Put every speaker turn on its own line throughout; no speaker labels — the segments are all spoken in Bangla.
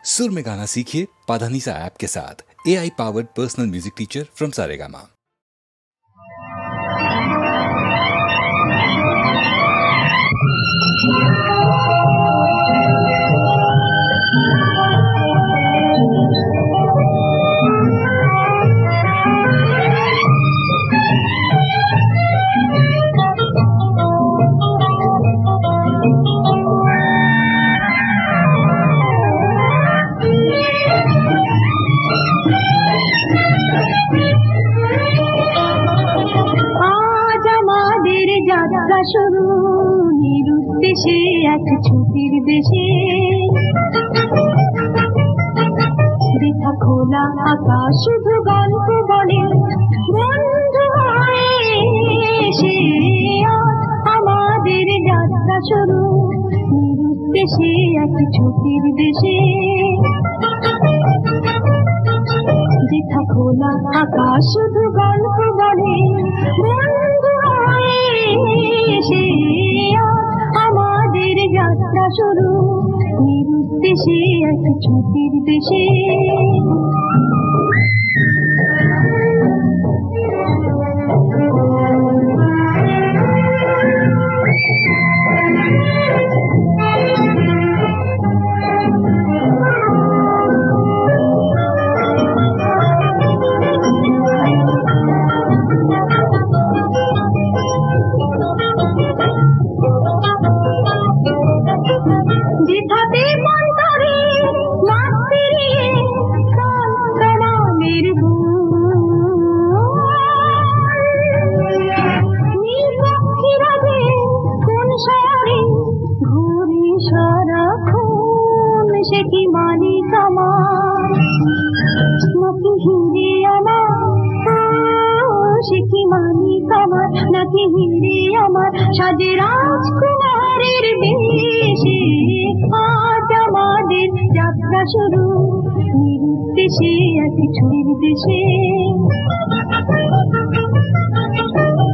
सुर में गाना सीखिए पाधानीसा ऐप के साथ। AI powered personal music teacher from Saregama.
শুরু নিরুদ্দেশে এক ছুটির দেশে, বৃথা খোলা আকাশ শুধু গল্প বলে বন্ধু হয়ে এসে। আমাদের যাত্রা শুরু নিরুদ্দেশে এক ছুটির দেশে, বৃথা খোলা আকাশ শুধু গল্প বলে বন্ধু হয়ে এসে। আমাদের যাত্রা শুরু নিরুদ্দেশে এক ছুটির দেশে। সাজে রাজকুমারের বেশে। আজ আমাদের যাত্রা শুরু নিরুদ্দেশে এক ছুটির দেশে।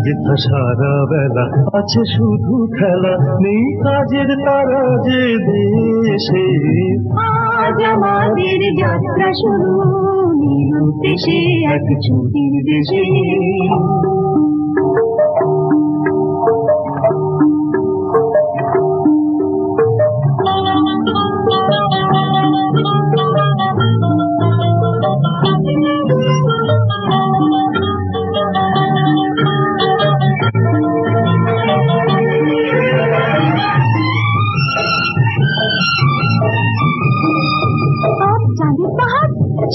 যেথা সারা বেলা আছে শুধু খেলা, নেই কাজের তারা যে দেশে।
আজ আমাদের যাত্রা শুরু নিরুদ্দেশে এক ছুটির দেশে।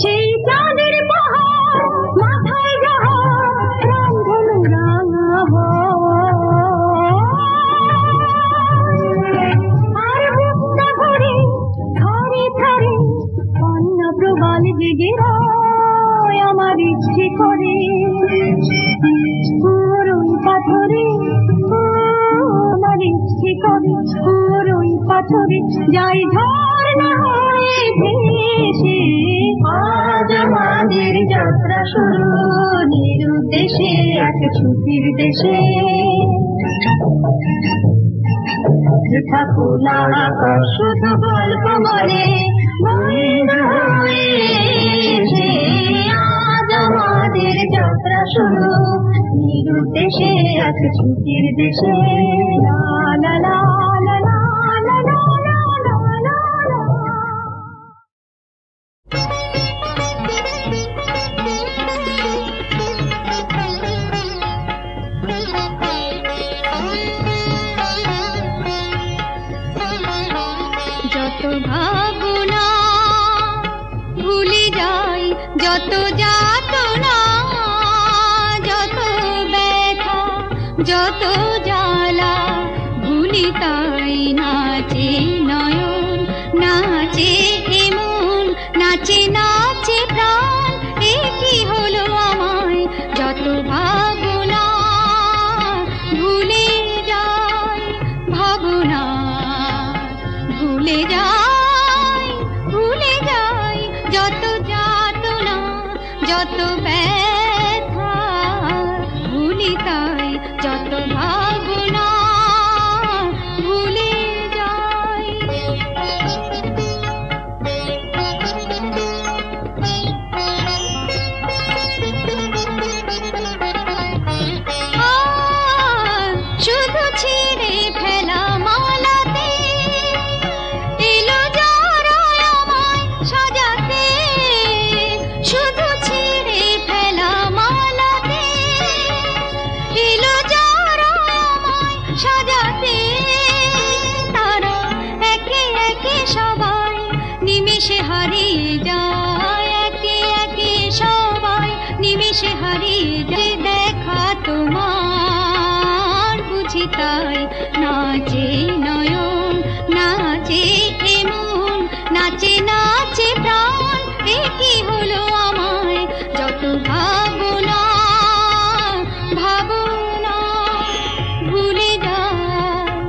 সেই চাঁদের পাহাড় মাথায় জাহাজ রামধনু রাঙা আর বুকটা ভরে থরে থরে কন্যা প্রবাল জেগে রয়। আমার ইচ্ছে করে পুরোই পাথরে, আমার ইচ্ছে করে পুরোই পাথরে যাই ঝর্ণা হয়ে ভেসে। আজ আমাদের যাত্রা শুরু নিরুদ্দেশে এক ছুটির দেশে, বৃথা খোলা আকাশ শুধু গল্প বলে বন্ধু হয়ে এসে। আজ আমাদের যাত্রা শুরু নিরুদ্দেশে এক ছুটির দেশে। লা লা লা লা লা লা লা লা লা লা।
যত ভাবনা ভুলে যাই, যত যাতনা, যত ব্যথা, যত জ্বালা ভুলি তাই নাচে নয়ন, নাচে এমন, নাচে নাচে প্রাণ। এ কি হলো আমায়, যত ভাবনা ভুলে যাই, ভাবনা ভুলে যাই, ভুলে যাই, যত যাতনা, যত ব্যথা ভুলি তাই, যত ভাবনা ভুলে যাই। নিমিষে হারিয়ে যায় একে একে সবাই নিমিষে হারিয়ে যায় দেখা তোমার বুঝি তাই নাচে নয়ন নাচে এমন নাচে নাচে প্রাণ এ কি হলো আমায় যত ভাবনা ভাবনা ভুলে যায়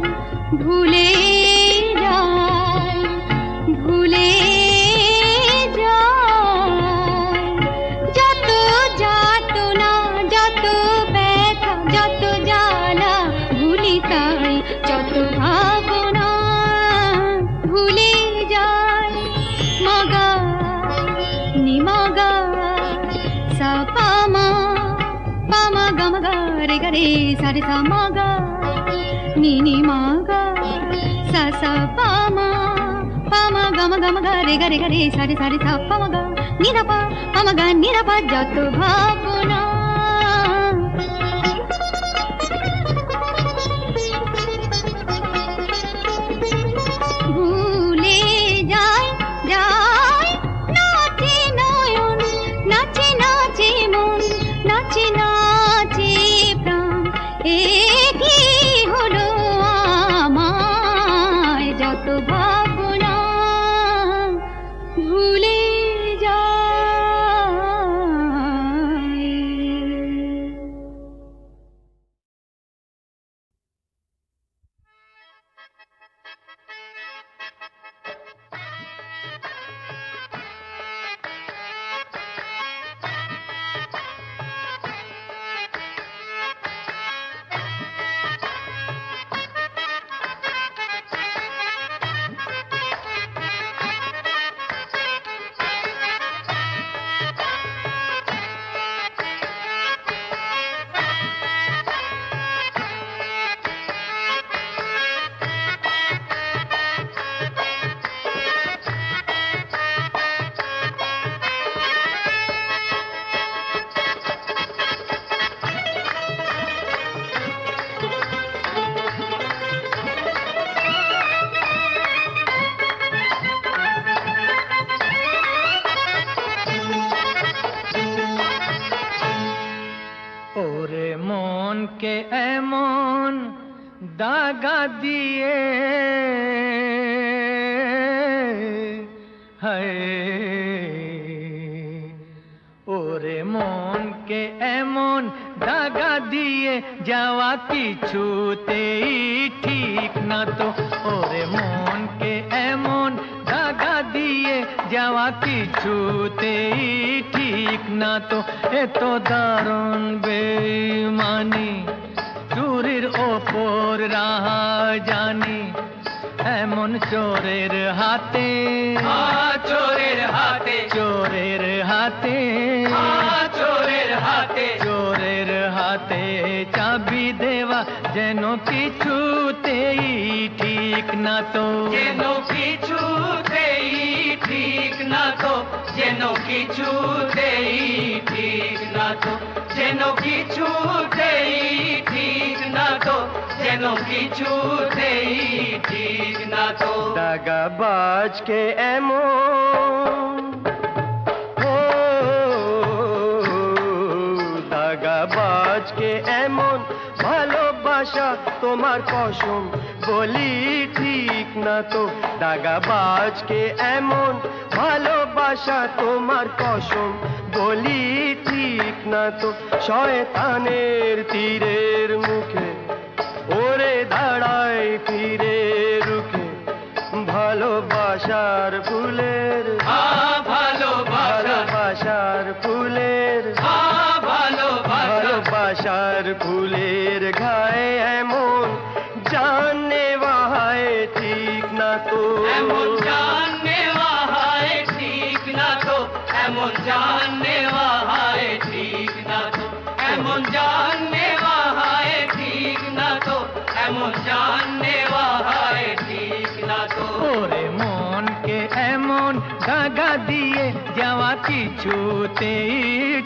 ভুলে যায় ভুলে যায় যত যাতনা যত ব্যথা যত জ্বালা ভুলি তাই যত ভাবনা ভুলে যায় মগা নিমগা সা পামা পামা গমগা রে গরে সারে সা মগা নি মগা সা সা পামা পামা গমগা রে গরে গরে সারে সারে সা পামগা নিরাপা পামগা নিরাপা যত ভাবনা ভুলে যায় যায় নাচে নয়ন নাচে নাচে মন নাচে নাচে প্রাণ এ কি হলো আমায় যত ভাবনা ভুলে যায়
ওরে মনকে এমন দাগা দিয়ে হায় ওরে মনকে এমন দাগা দিয়ে যাওয়া কিছুতেই ঠিক না তো ওরে মনকে এমন দাগা দিয়ে যাওয়া কিছুতেই ঠিক না তো এত দারুণ বেঈমানি চুরির ওপর রাহা জানি এমন চোরের হাতে চোরের হাতে চোরের হাতে চোরের হাতে চোরের হাতে চাবি দেওয়া যেন কিছুতেই ঠিক না তো যেন কিছুতেই ঠিক না তো যেন কিছুতেই ঠিক না তো যেন কিছুতেই ঠিক না তো যেন কিছুতেই ঠিক না তো দাগাবাজকে এমন দাগাবাজকে এমন ভালোবাসা তোমার কসম বলি ঠিক না তো দাগাবাজকে এমন ভালোবাসা তোমার কসম বলি ঠিক না তো শয়তানের তীরের মুখে ওরে দাঁড়ায় ফিরে রুখে ভালোবাসার ফুলের ভালোবাসার ফুলের ভালোবাসার ফুলের ঘায়ে এমন জাননে বাহায় ঠিক না তো এমন জাননে বাহায় ঠিক না তো এমন জাননে বাহায় ঠিক না তো এমন জাননে বাহায় ঠিক না তো এমন জাননে বাহায় ঠিক না তো ওরে মনকে এমন দাগা দিয়ে যাওয়া কিছুতেই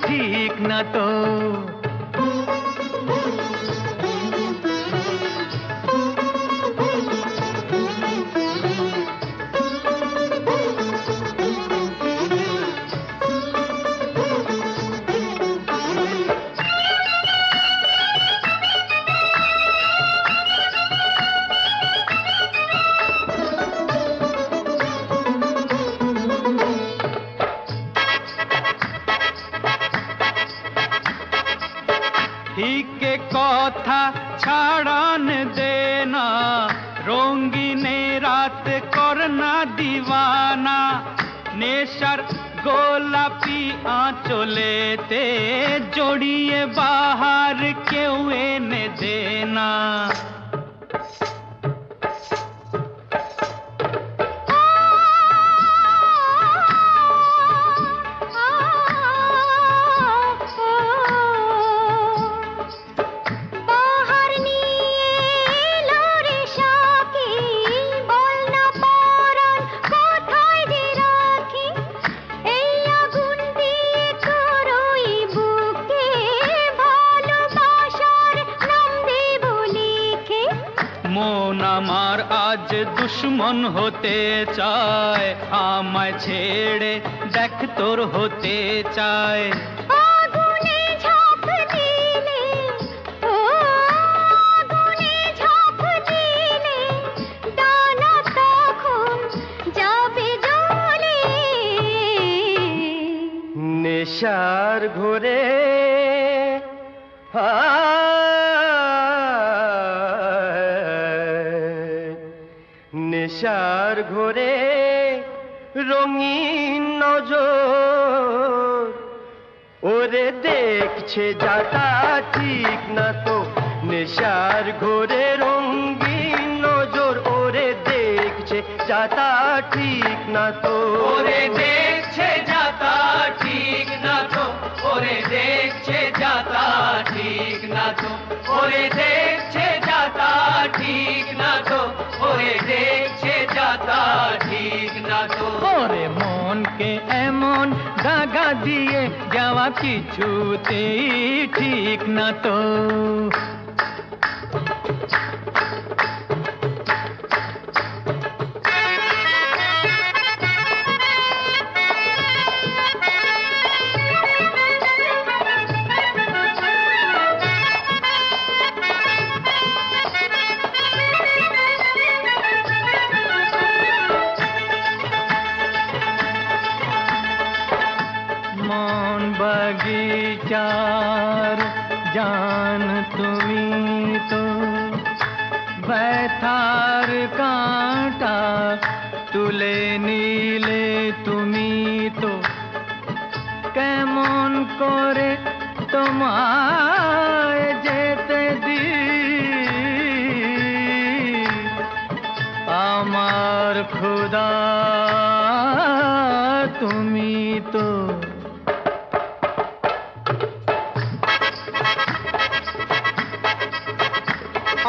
ঠিক না তো
কথা ছাড়ান দেনা রঙিনে রাত করনা দিওয়ানা নেশার গোলাপি আঁচলেতে জড়িয়ে বাহার কেউ এনে দেনা আমার আজ দুশ্মন হতে চায় আমায় ছেড়ে দেখ তোর হতে চায়
আগুনে ঝাঁপ দিলে ও আগুনে ঝাঁপ দিলে ডানা তখন যাবে জলে
নেশার ঘোরে নেশার ঘোরে রঙিন নজর ওরে দেখছে যাতা ঠিক না তো নেশার ঘোরে রঙিন নজর ওরে দেখছে যাতা ঠিক না তো
ওরে দেখছে যাতা ঠিক না তো ওরে দেখছে যাতা ঠিক না তো ওরে দেখছে যাতা ঠিক না তো ওরে দেখছে যাতা ঠিক না তো ওরে মনকে এমন দাগা দিয়ে যাওয়া কিছুতেই ঠিক না তো बगीचार जान তুমি তো ব্যথার কাঁটা তুলে নিলে তুমি তো কেমন করে তোমায় যেতে দিই আমার খোদা তুমি তো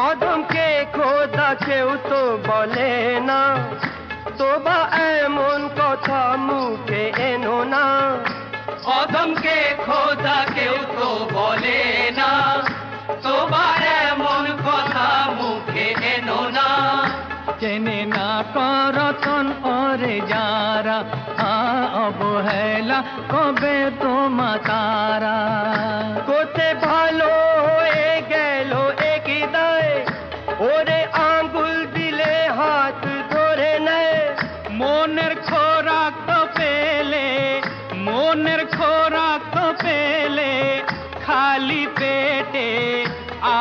আদমকে খোদা কেউ তো বলে না তোবা এমন কথা মুখে এনো না
আদমকে খোদা কেউ তো বলে না তোবা এমন কথা মুখে এনো না চেনে না করতন ওরে যারা অবহেলা কবে তোমা তারা
কোতে ভালো হয়ে গেল একই দায় ওরে আঙ্গুল দিলে হাত ধরে নেয়
মনের খোরাক তো পেলে মনের খোরাক তো পেলে খালি পেটে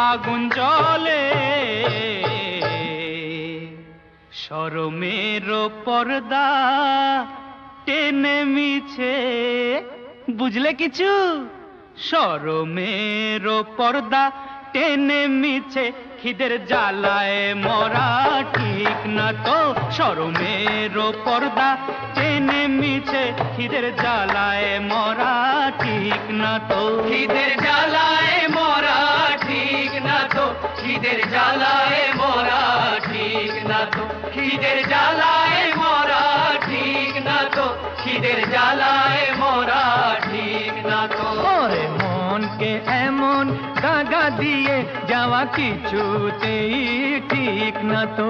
আগুন জ্বলে শরমের পর্দা টেনে মিছে বুঝলে কিছু শরমের পর্দা টেনে মিছে খিদের জ্বালায় মরা ঠিক না তো শরমের পর্দা টেনে মিছে খিদের জ্বালায় মরা ঠিক না তো খিদের জ্বালায় মরা ঠিক না তো খিদের জ্বালায় মরা ঠিক না তো খিদের জ্বালায় মরা ঠিক না তো খিদের জ্বালায় মরা ঠিক না তো ওরে মনকে এমন দাগা দিয়ে যাওয়া কিছুতেই ঠিক না তো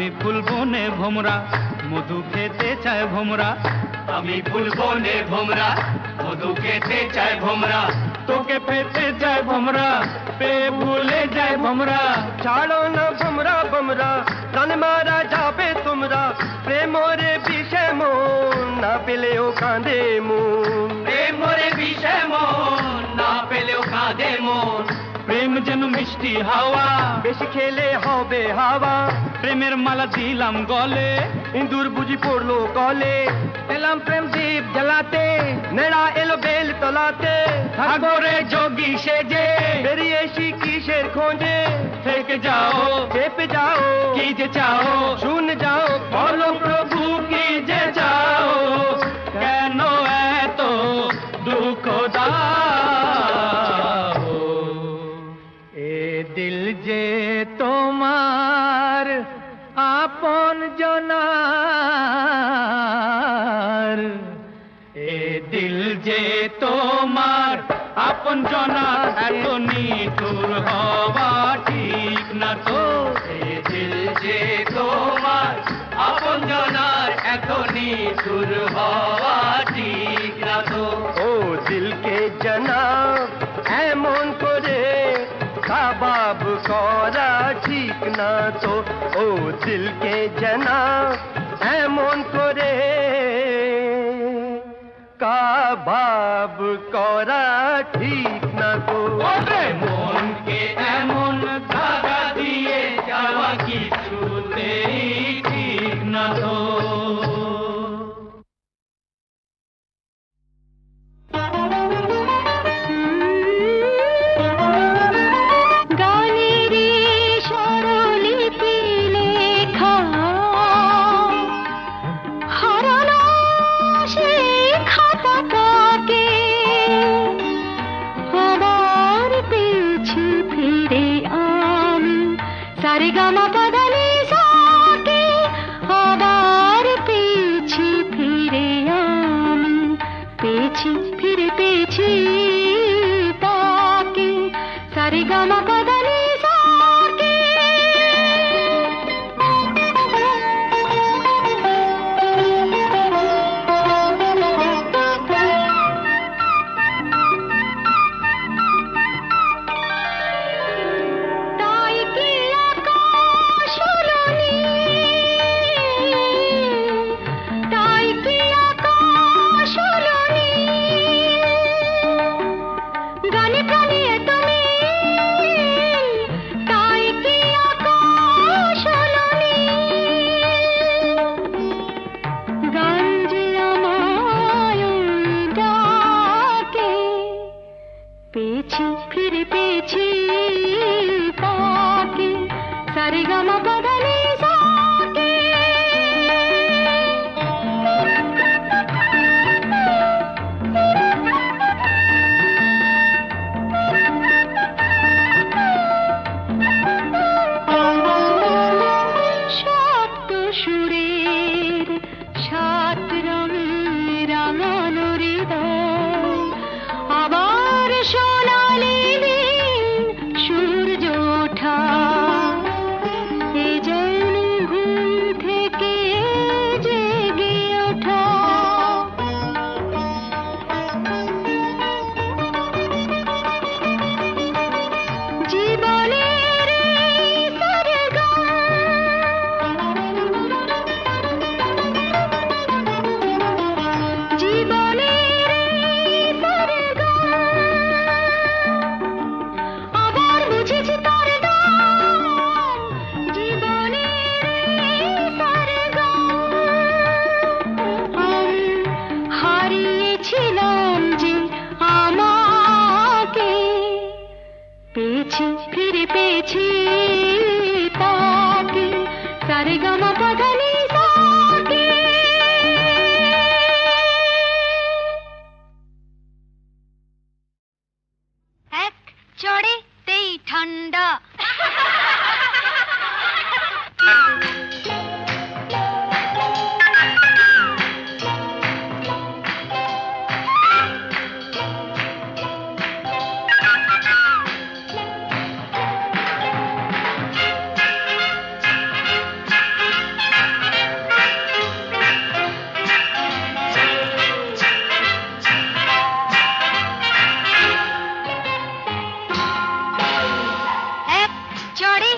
আমি ফুল বনে ভোমরা মধু খেতে চায় ভোমরা
আমি ফুল বনে ভোমরা মধু খেতে চাই ভোমরা
তোকে পেতে যায় ভোমরা পে ভুলে যায় ভোমরা
ছাড়ো না ভোমরা ভোমরা প্রাণ মারা যাবে তোমরা প্রেমরে বিষে মন না পেলেও কাঁদে মন প্রেমরে বিষে মন না পেলেও কাঁদে মন
প্রেম যেন মিষ্টি হাওয়া
বেশি খেলে হবে হাওয়া
প্রেমের মালা দিলাম গলে
ইঁদুর বুঝি পড়লো গলে এলাম প্রেম দীপ জ্বালাতে নেড়া এলো বেল তলাতে
সাগরে যোগী সেজে
বেরিয়ে এসি কিসের খোঁজে
থেকে যাও
চেপে যাও
কি যে চাও
শুন যাও
বলো প্রভু কি যে চাও কেন এত দুঃখ দাও এ দিল যে তোমার আপন জনার এ দিল যে তোমার আপন জনার এত নিঠুর হওয়া ঠিক না তো
এ দিল যে তোমার আপন জনার এত নিঠুর হওয়া ঠিক না তো ও দিলকে জনাব এমন করে কাবাব করা ঠিক না তো ও দিলকে জনাব এমন করে কাবাব করা ঠিক না তো
মনকে এমন ধারা দিয়ে যাওয়া কিছুতেই ঠিক না তো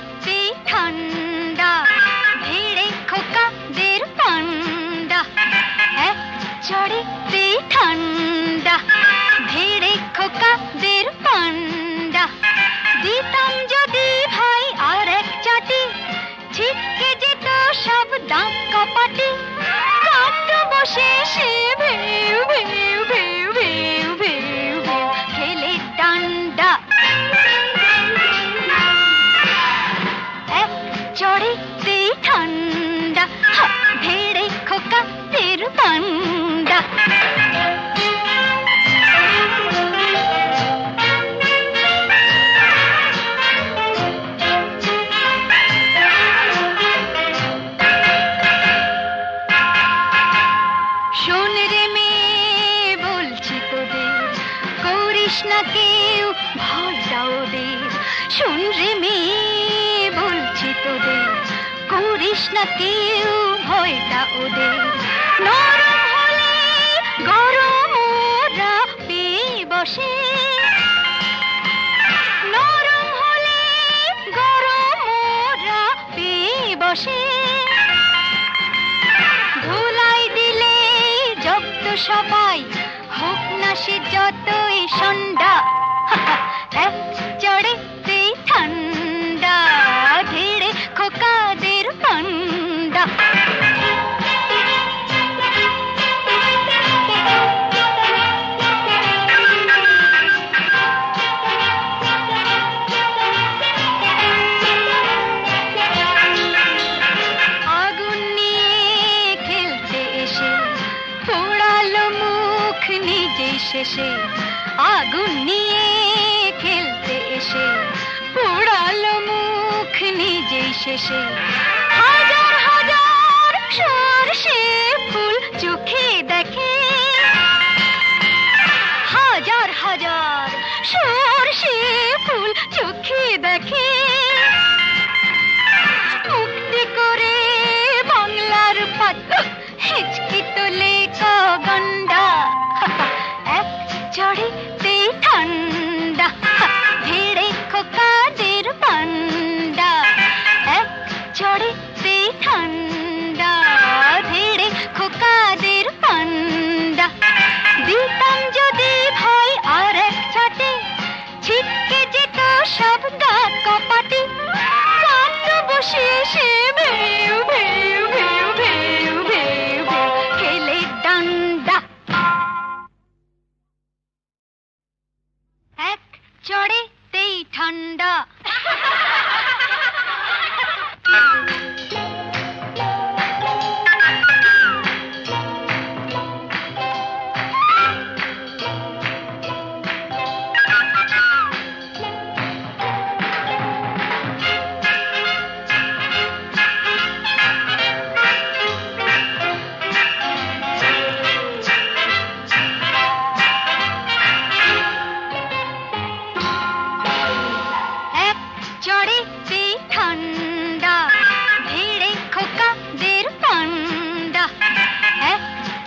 চড়িতেই ঠান্ডা ভিড়ে খোকাদের পান্ডা এক চড়িতেই ঠান্ডা ভিড়ে খোকাদের পান্ডা দিতাম যদি ভাই আর এক চাটি ছিটকে যেত সব দাঁত কপাটি কাট্ট বসে সে ভেউ ভেউ ভেউ ভেউ ভেউ ভেউ খেলে ডান্ডা এক চড়িতেই ঠান্ডা ভিড়ে খোকাদের পান্ডা না কেউ ভয়টা ওদের শোন রে মেয়ে বলছি তোদের করিস না কেউ ভয়টা ওদের নরম হলে গরম ওরা পেয়ে বসে নরম হলে গরম ওরা পেয়ে বসে ধুলাই দিলে জব্দ সবাই হোক না সে যতই সন্ধ্যা এক চড়িতেই ঠান্ডা ধীরে খোকাদের পান্ডা আগুন নিয়ে খেলতে এসে পোড়ালো মুখ নিজেই শেষে আগুন নিয়ে খেলতে এসে পোড়ালো মুখ নিজেই শেষে হাজার হাজার সরষে ফুল চোখে দেখে হাজার হাজার সরষে ফুল চোখে দেখে মুক্তি করে বাংলার পাত হিচকি তোলে গন্ডা এক চড়িতেই ঠান্ডা ভিড়ে খোকাদের পান্ডা এক চড়িতেই ঠান্ডা ভিড়ে খোকাদের পান্ডা দিতাম যদি ভাই আর এক ছাটে ছিটকে যেত সব দাঁত কপাটি কাট্ট বসে সে ভেউ ভেউ ভেউ ভেউ ভেউ ভেউ খেলে ডান্ডা এক চড়িতেই ঠান্ডা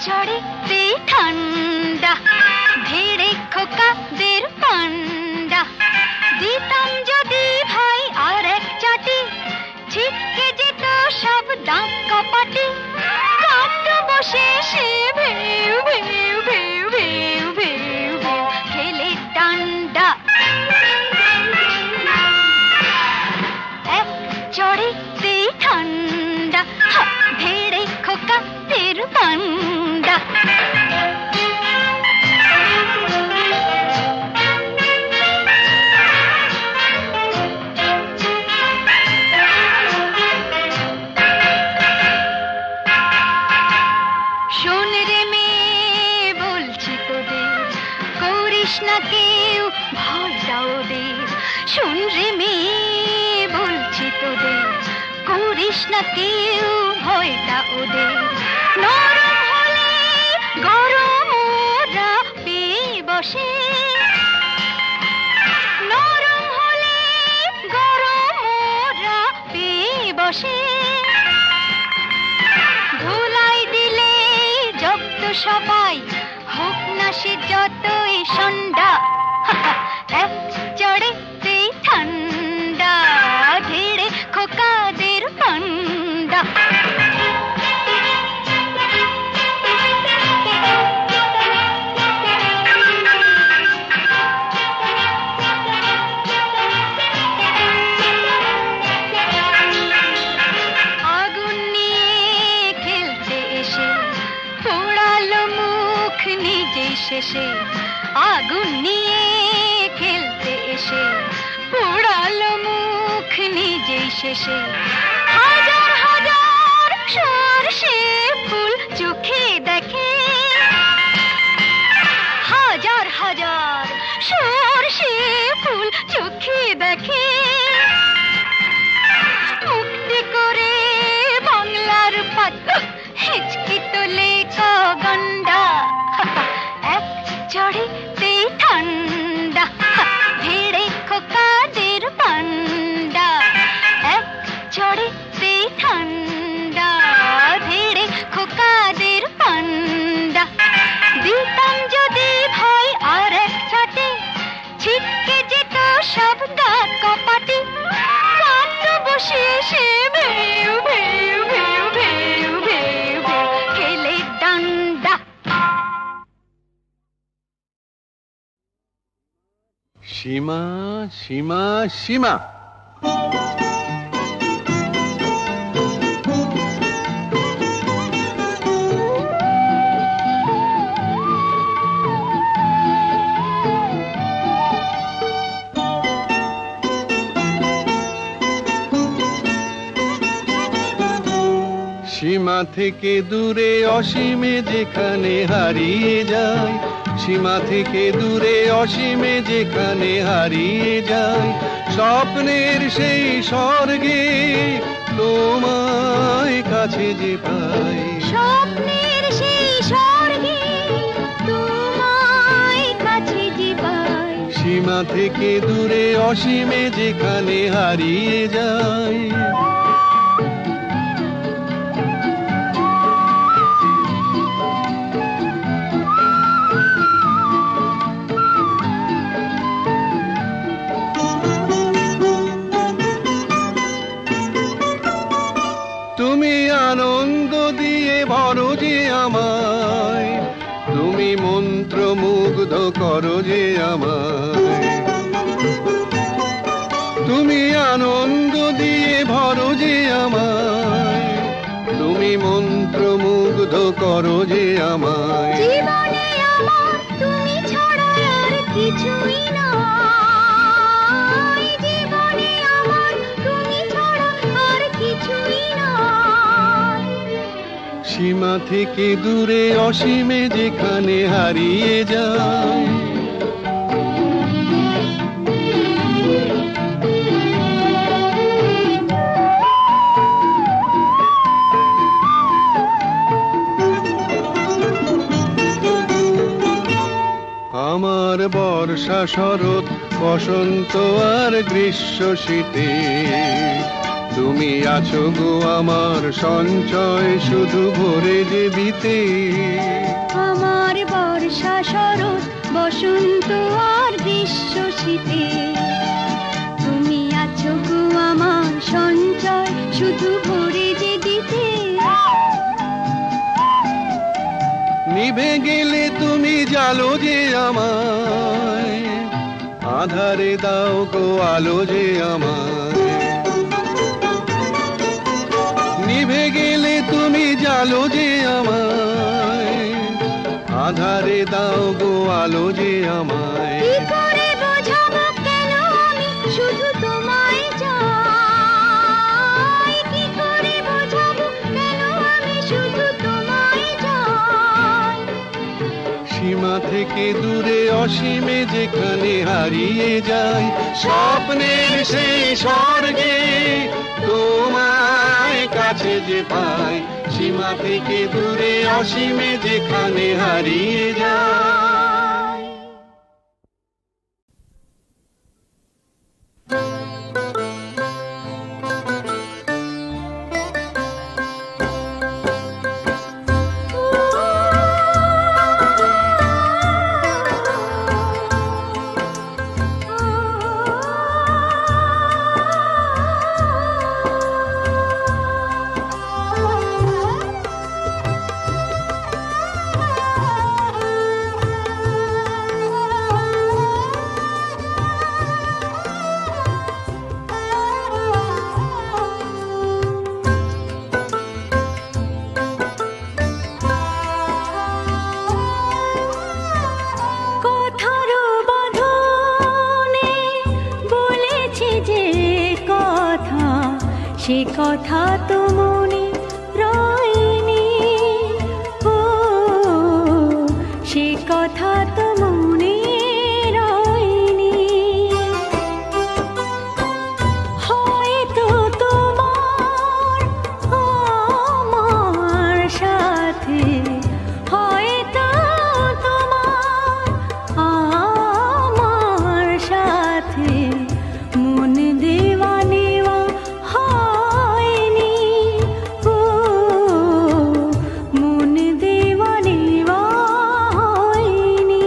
চড়িতেই ঠান্ডা ভিড়ে খোকাদের পান্ডা দিতাম যদি ভাই আর এক চাটি ছিটকে যেত সব দাঁত কপাটি কাট্ট বসে সে ভেউ ভেউ ভেউ ভেউ ভেউ ভেউ খেলে ডান্ডা এক চড়িতেই ঠান্ডা ভিড়ে খোকাদের পান্ডা শোন রে মেয়ে বলছি তোদের করিস না কেউ ভয়টা ওদের শোন রে মেয়ে বলছি তোদের করিস না কেউ ভয়টা ওদের নরম হলে গরম ওরা পেয়ে বসে নরম হলে গরম ওরা পেয়ে বসে ধুলাই দিলে জব্দ সবাই হোক না সে যতই সন্ধ্যা এক চড়িতেই ঠান্ডা ধীরে এসে আগুন নিয়ে খেলতে এসে পোড়ালো মুখ নিজেই শেষে হাজার হাজার সরষে ফুল চোখে দেখে হাজার হাজার সরষে ফুল চোখে দেখে মুক্তি করে বাংলার পাত হেঁচকি তোলে গন্ডা এক চড়েতেই ঠান্ডা ভিড়ে খোকাদের পান্ডা এক চড়েতেই ঠান্ডা ভিড়ে খোকাদের পান্ডা দিতাম যদি ভাই আর এক ছাটে ছিটকে যেত সব গা কপাটি কাঁদ বসে সে ভেউ ভেউ ভেউ ভেউ ভেউ খেলে ডান্ডা।
সীমা সীমা সীমা সীমা থেকে দূরে অসীমে যেখানে হারিয়ে যায় সীমা থেকে দূরে অসীমে যেখানে হারিয়ে যায় স্বপ্নের সেই স্বর্গে তোমায় কাছে যে পাই
স্বপ্নের সেই স্বর্গে তোমায় কাছে যে পাই
সীমা থেকে দূরে অসীমে যেখানে হারিয়ে যায় তুমি আনন্দ দিয়ে ভরো যে আমায় তুমি মন্ত্রমুগ্ধ করো যে আমায় তুমি আনন্দ দিয়ে ভরো যে আমায় তুমি মন্ত্রমুগ্ধ করো যে আমায়
জীবনে আমার তুমি ছাড়া আর কিছুই নাই জীবনে আমার তুমি ছাড়া আর কিছুই নাই
সীমা থেকে দূরে অসীমে যেখানে হারিয়ে যায় আমার বর্ষা শরৎ বসন্ত আর গ্রীষ্ম শীতে তুমি আছো গো আমার সঞ্চয় শুধু ভরে যে বিতে
আমার বর্ষা শরৎ বসন্ত আর গ্রীষ্ম শীতে তুমি আছো গো আমার সঞ্চয় শুধু ভরে যে দিতে
নিভে গেলে তুমি জালো যে আমায় আধারে দাও গো আলো যে আমায় নিভে গেলে তুমি জালো যে আমায় আধারে দাও গো আলো যে আমায়
কি করে বোঝাবো কেন আমি শুধু তোমায় চাই কি করে বোঝাবো কেন আমি শুধু তোমায় চাই
সীমা থেকে দূরে অসীমে যেখানে হারিয়ে যায় স্বপ্নের সেই স্বর্গে তোমায় কাছে যে পাই সীমা থেকে দূরে অসীমে যেখানে হারিয়ে যায়
সে কথা তো মনে রয়নি, ও সে কথা তো মনে রয়নি। হয়তো তোমার আমার সাথে, হয়তো তোমার আমার সাথে মন দেওয়া নেওয়া হয়নি, ও মন দেওয়া নেওয়া হয়নি।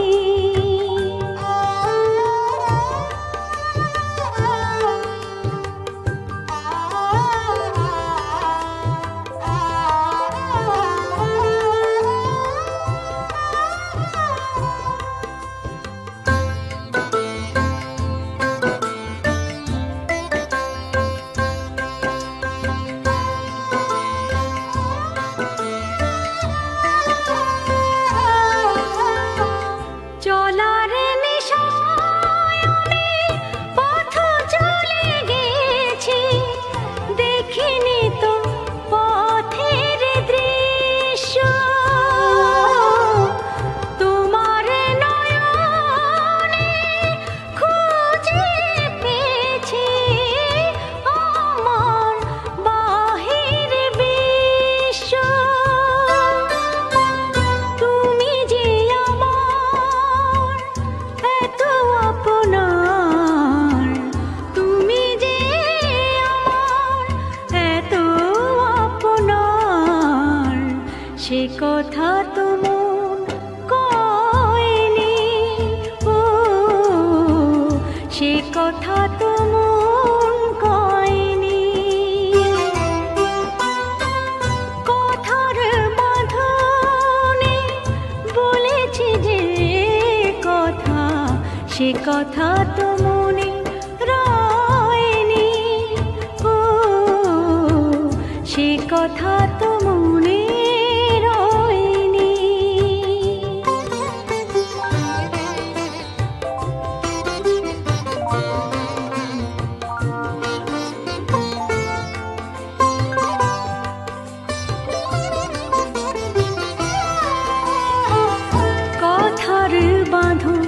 চলার নেশায় আমি পথ চলে গেছি, দেখিনি তো পথের দৃশ্য। তোমার নয়নে খুঁজে পেয়েছি আমার বাহির বিশ্ব। তুমি যে আমার এত আপনার, তুমি যে আমার এত আপনার, সে কথা তো মন কয়নি, ও সে কথা তো মন কয়নি। কথার বাঁধনে বলেছি যে কথা, সে কথা তো মনে রয়নি, ও সে কথা তো মনে রয়নি। কথার বাঁধন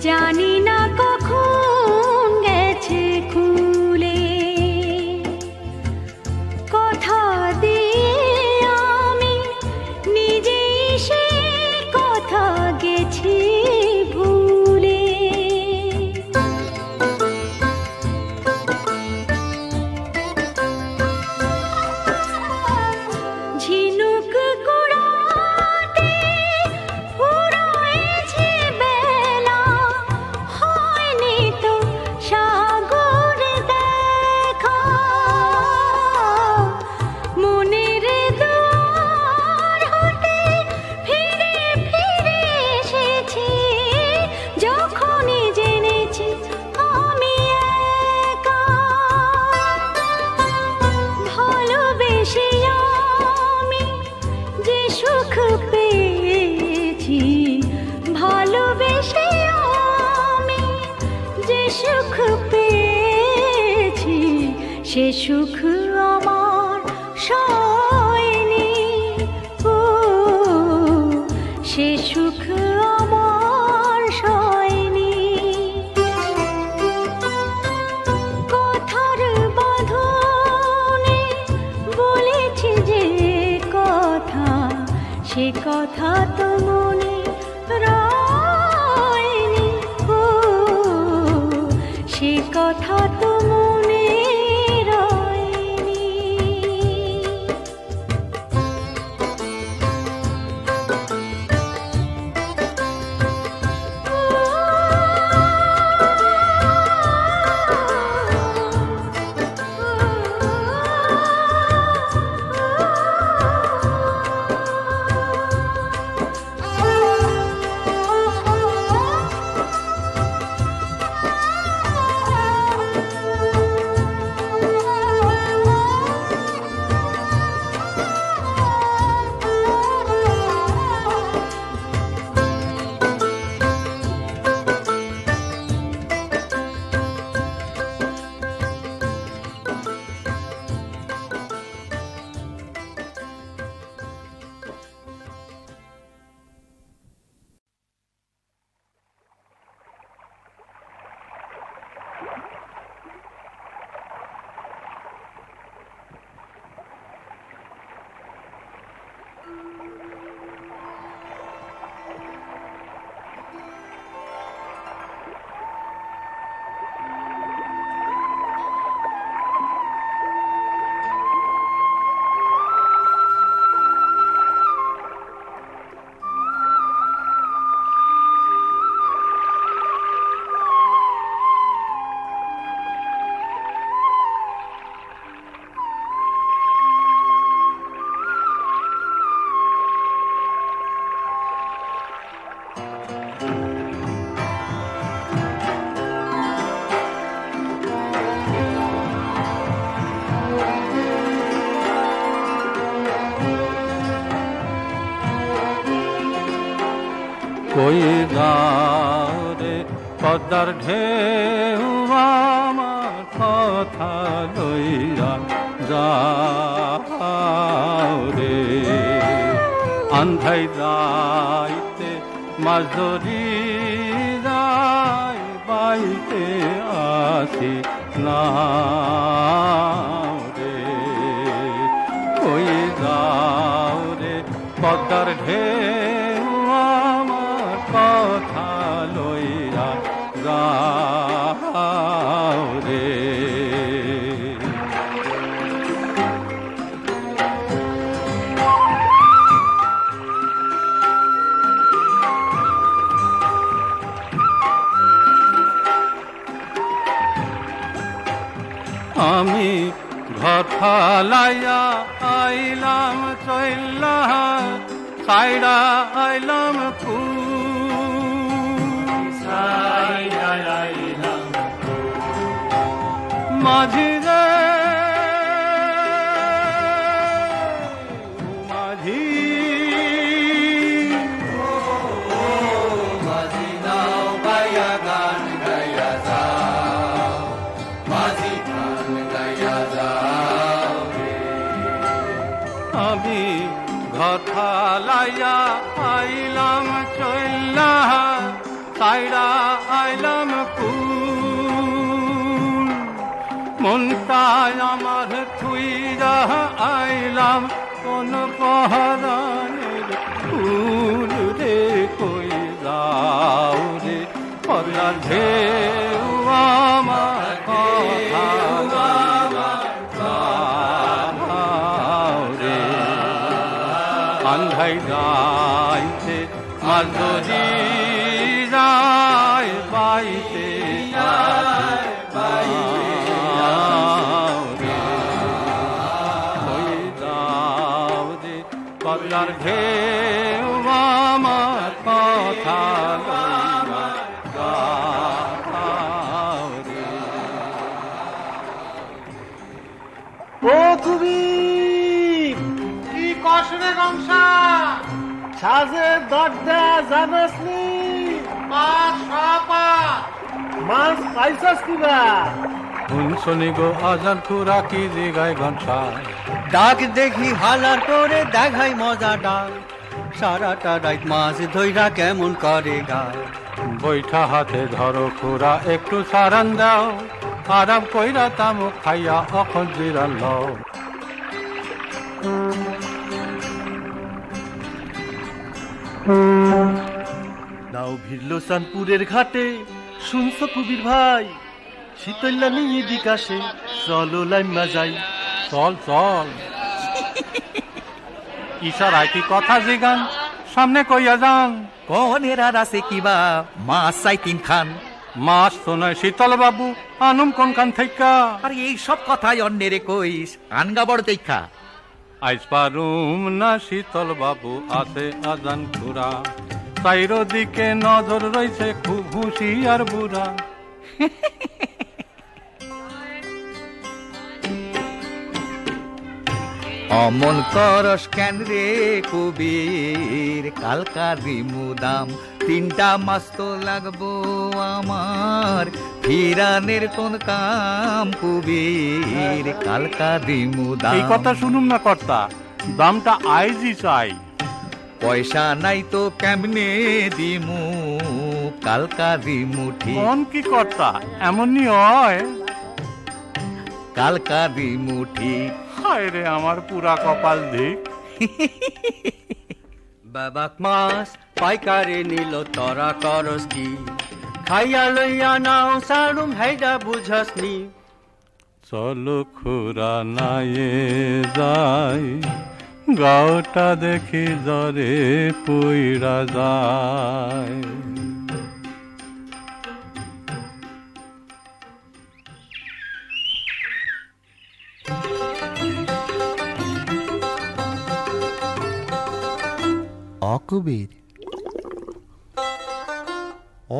জানি না কখন গেছে খুলে, কথা দিয়ে আমি নিজেই সে কথা গেছি ভুলে। ঝিনুক কুড়াতে উড়াইছে বেলা, হয়নি তো সাগর দেখা। মনের দুয়ার হতে ফিরে ফিরে এসেছি, যখনই জেনেছি আমি একা। ভালোবেসে আমি যে সুখ পেয়েছি, ভালোবেসে আমি যে সুখ পেয়েছি, সে সুখ আমার সয়নি, ও সে সুখ আমার সয়নি। কথার বাঁধনে বলেছি যে কথা, সে কথা তো মনে রয়নি, ও সে কথা তো মনে রয়নি।
পদ্মার ঢেউ আমার কথা লইয়া যাও রে আন্ধাই যাইতে মাছ ধরি যাই বাইতে আসি না রে কই যাও রে পদ্মার ঢেউ আমার কথা লইয়া যাও রে আমি ঘর ফালাইয়া আইলাম চইলা সাইডা আইলাম মাঝি রে মাঝি মাঝি নাও গায়া গান গায়া যাও মাঝি গান গায়া যাও আমি ঘর ফালাইয়া আইলাম চইলা সাইডা আইলাম মনটায় আমার থুইরা আইলাম কোন পহরানের ফুল রে কই যাও রে পদ্মার ঢেউ আমার কথা যাও রে আন্ধাই যাইতে মাছ ধরি যায় বাইতে পদ্মার ঢেউ আমার কথা
ও তুমি কি কষরে গংসা সাজে দরজা জানাসনি মাছ পাইছস কিবা
শুনি গো আজান খুরা কি জিগায় ঘন্টা
ডাক দেখি হালার করে দেখাই মজা ডাক সারাটা রাত মাছ ধইরা কেমন করে গায়
বৈঠা হাতে ধরো খুরা একটু সারান দাও আরাম কইরা তামুক খাইয়া অখন জিরাল
নাও ভিড়লো চাঁদপুরের ঘাটে শুনছো কবির ভাই শীতল্লা নিয়ে দিকাশে চলো লাইমা যাই
চল চল ইশারায় কি কথা জিগান সামনে কইয়া যান
কনের আর আছে কিবা মাছ চাই তিন খান
মাছ তো নয় শীতল বাবু আনুম কোন কান থেকে
আর এই সব কথাই অন্যেরে কইস আনগা বড় দেখা
আইস পারুম না শীতল বাবু আছে আজান খুরা চাইরো দিকে নজর রয়েছে খুব হুঁশিয়ার বুড়া
অমন করস কেন রে কবির কালকারি মুদাম তিনটা মাস তো লাগবো আমার ফিরানের কোন কাম কবির কালকারি মুদাম
এই কথা শুনুম না কর্তা দামটা আইজি চাই
পয়সা নাই তো কেমনে দিমু কালকারি মুঠি
কোন কি কর্তা এমনই হয়
কালকারি মুঠি
হায় রে আমার পুরা কপাল দিক
বাবাক মাছ পাইকারে নিল তরা করস কি খাইয়া লইয়া নাও সারুম হাইডা বুঝসনি
চলো খুরা নায়ে যাই গাওটা দেখি জরে পুইরা যায়
অকবির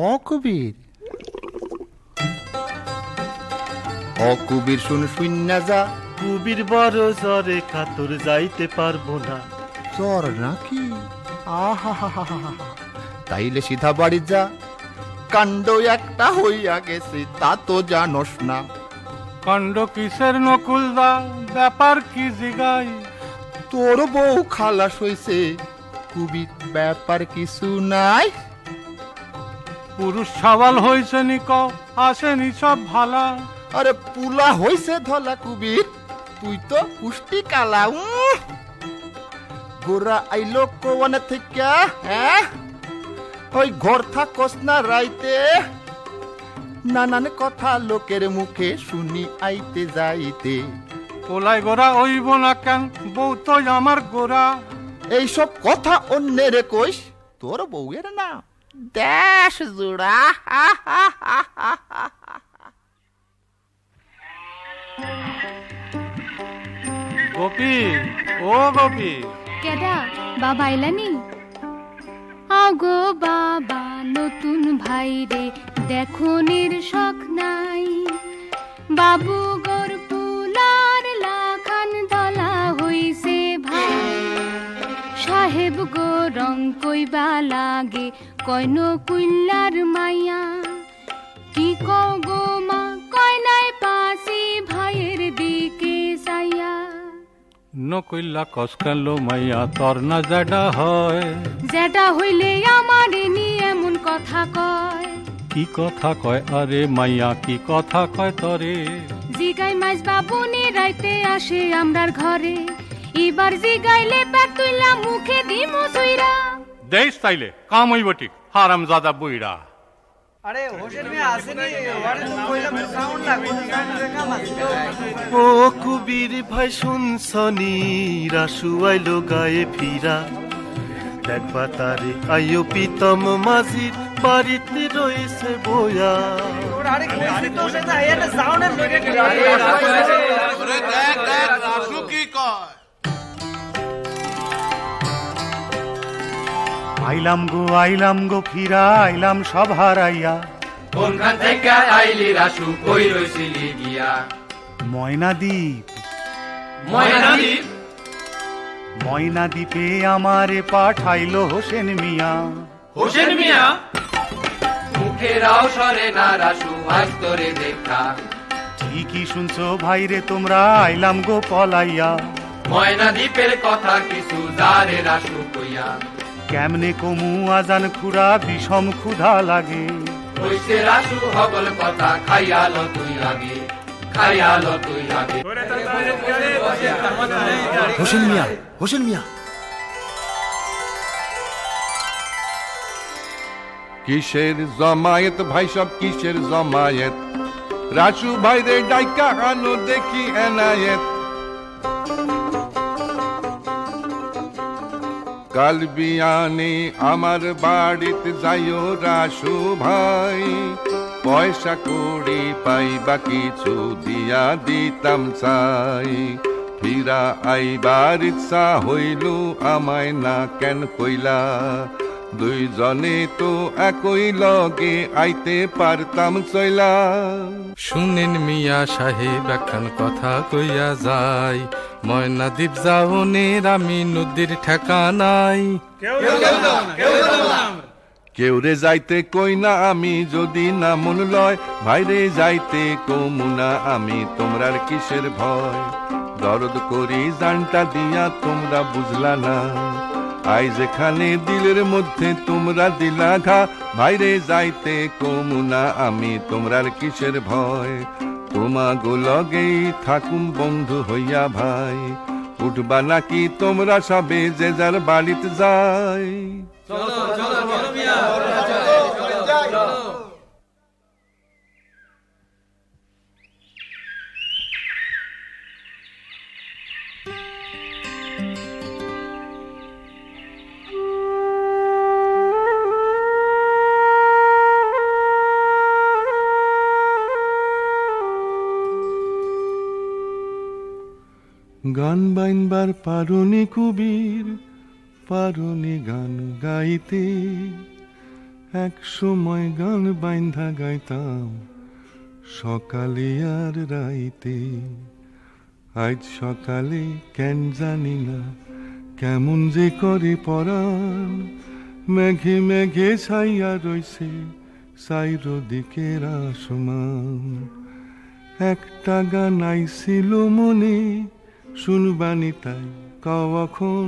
অকবির
অকবির শুন শুইনা যা
কুবির বড় জ্বরে কাতর যাইতে পারবো না
জ্বর নাকি তাইলে সিধা বাড়ি যা
কাণ্ড একটা হইয়া গেছে, তা তো জানোস না।
কাণ্ড কিসের নকুলদা, ব্যাপার কি জিগাই?
তোর বউ খালাস হইছে, কুবির ব্যাপার কিছু নাই।
পুরুষ সওয়াল হয়েছে নিক, আসেনি সব ভালা।
আরে পুলা হইছে ধলা কুবির, তুই তো পুষ্টি কালা। গোরা আইলো কোয়ানে থেকে, হ্যাঁ ওই ঘর থাকস না রাইতে, নানান কথা লোকের মুখে শুনি আইতে যাইতে।
পোলাই গোরা ওইব না কেন, বউ তো আমার গোরা।
এইসব কথা অন্যের কইস, তোর বউয়ের না দেশ জোড়া।
গোপী, ও গোপী।
কেডা বাবা আইলানি? আগো বাবা নতুন ভাই রে, দেখনের শখ নাই। বাবু গর পুলার লাখান দলা হইছে ভাই। সাহেব গো রং কইবা লাগে, কইন কুইল্লার মাইয়া। কি কও গো মা, কয় নাই পাশি ভাইয়ের দিকে চাইয়া।
নকইল্লা কসকালো মাইয়া, তোর না জেডা হয়?
জেডা হইলে আমারে নিয়ে এমন কথা কয়।
কি কথা কয়? আরে মাইয়া কি কথা কয় তরে?
জিগাই মাইজ বাবুনি রাইতে আসে আমরার ঘরে। এবার জিগাইলে পেট তুইলা মুখে দিমু সুইরা।
দেশ তাইলে কাম হইব ঠিক, হারামজাদা বুইড়া।
আরে হোসেন মিয়া আসেনি, ওরে তো কইলাম সাউন্ড না, কোন সাউন্ড কাম আছে।
ও কুবির ভাই শুনছনি, রাসু আইলো গায়ে ফিরা। দেখবা তারে আইও পিতম মাঝির বাড়িতে রয়েছে বয়া।
আরে কইছি তো সেটা এর সাউন্ডের লগে গেল।
আরে দেখ দেখ রাসু কি কয়।
আইলাম গো ফিরা, আইলাম সব হারাইয়া।
কোনখান থেকে আইলি রাসু, কই রইছিলি গিয়া?
ময়নাদ্বীপ।
ময়নাদ্বীপ?
ময়নাদ্বীপে আমারে পাঠাইলো হোসেন মিয়া।
হোসেন মিয়া? মুখেরাও সরে না রাসু, আজ তোরে দেখা।
ঠিকই শুনছো ভাইরে তোমরা, আইলাম গো পলাইয়া।
ময়নাদ্বীপের কথা কিছু জারে রাসু কইয়া।
কেমনে কমু আজান খুরা, বিষম ক্ষুধা লাগে।
কইছে রাসু হগল কথা, খাইয়াল তুই আগে, খাইয়াল তুই আগে।
হোসেন মিয়া, হোসেন মিয়া।
কিসের জমায়েত ভাই, সব কিসের জমায়েত? রাসু ভাইরে ডাইকা আনো দেখি এনায়েত। কাল বিয়ানে আমার বাড়িতে যাইও রাসু ভাই। পয়সা কড়ি পাইবা কিছু দিয়া দিতাম চাই। ফিরা আইবার ইচ্ছা হইল আমায় না কেন কইলা? দুইজনে তো একই লগে আইতে পারতাম চইলা।
শুনেন মিয়া সাহেব একখান কথা কইয়া যাই। ময়নাদ্বীপ যাওনের আমি নদীর ঠেকা নাই।
কেউ রে যাইতে কই না আমি, যদি না মন লয়। ভাইরে যাইতে কমুনা আমি, তোমরার কিসের ভয়? দরদ করি জানটা দিয়া, তোমরা বুঝলা না। আই যেখানে দিলের মধ্যে তোমরা দিলা ঘা। ভাইরে যাইতে কমুনা আমি, তোমরার কিসের ভয়? তোমাগো লগেই থাকুম বন্ধু হইয়া ভাই। উঠবা নাকি তোমরা সবে যে যার বাড়িতে যাই? গান বাইনবার পারনি কুবির, পারনি গান গাইতে। এক সময় গান বাইন্ধা গাইতাম সকালে আর রাইতে। আজ সকালে কেন জানি না কেমন যে করে পরাণ। মেঘে মেঘে ছাইয়া রইছে চারিদিকের আসমান। একটা গান আইছিল মনে, শুনবানি তাই কখন।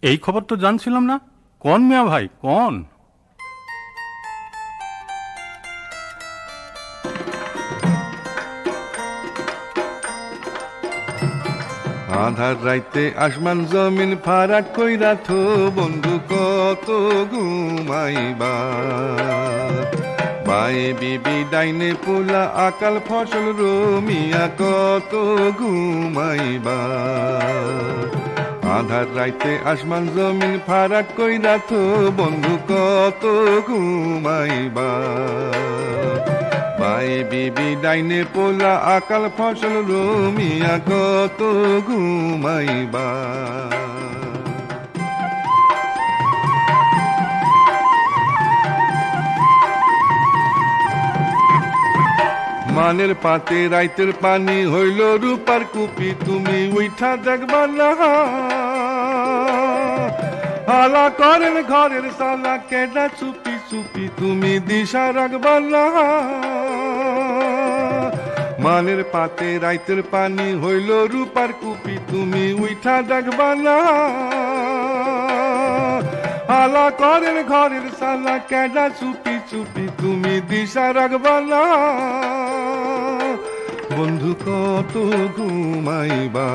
এই খবর তো জানছিলাম না। কোন মিয়া ভাই কোন?
আধার রাইতে আসমান জমিন ফারাক কইরা থো বন্ধু কত ঘুমাইবা। বায়ে বিবি ডাইনে পোলা আকাল ফসল রমিয়া কত ঘুমাইবা। আধার রাইতে আসমান জমিন ফারাক কইরা থো বন্ধু কত ঘুমাইবা। বায়ে বিবি ডাইনে পোলা আকাল ফসল রমিয়া কত ঘুমাইবা। মানের পাতে রাইতের পানি হইল রূপার কুপি, তুমি উইঠা দেখবা না। হালা করেন ঘরের সালা কেডা চুপি চুপি, তুমি দিশা রাখবা না। মানের পাতে রাইতের পানি হইল রূপার কুপি, তুমি উইঠা দেখবা না। হালা করেন ঘরের সালা কেডা চুপি চুপি, তুমি দিশা রাখবা না। বন্ধু কত ঘুমাইবা।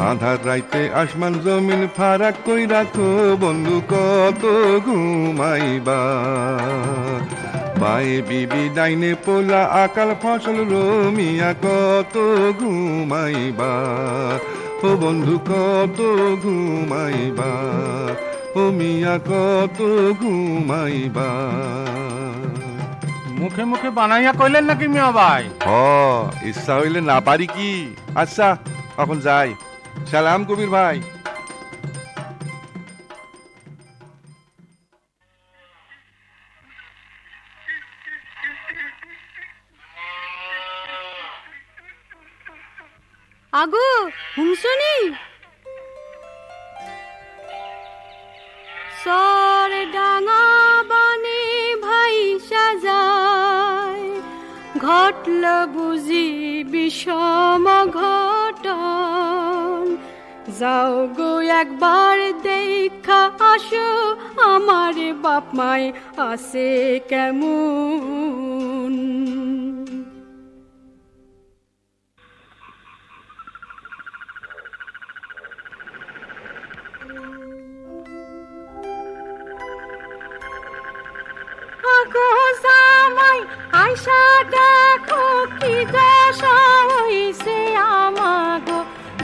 আধার রাইতে আসমান জমিন ফারাক কইরা থো বন্ধু কত ঘুমাইবা। বায়ে বিবি ডাইনে পোলা আকাল ফসল রমিয়া কত ঘুমাইবা। ও বন্ধু কত ঘুমাইবা। ও মিয়া কত ঘুমাইবা।
মুখে মুখে বানাইয়া কইলেন নাকি মিয়া ভাই?
ইচ্ছা হইলে না পারি কি। আচ্ছা এখন যাই। সালাম কবির ভাই।
আগো হুমসনি সর ডাঙা বানে ভাই সাজায়, ঘটল বুঝি বিষম ঘটন। যাও গো একবার দেখা আসো, আমার বাপ মায় আছে কেমন। আইসা দেখো কি দশা হইছে আমাগো,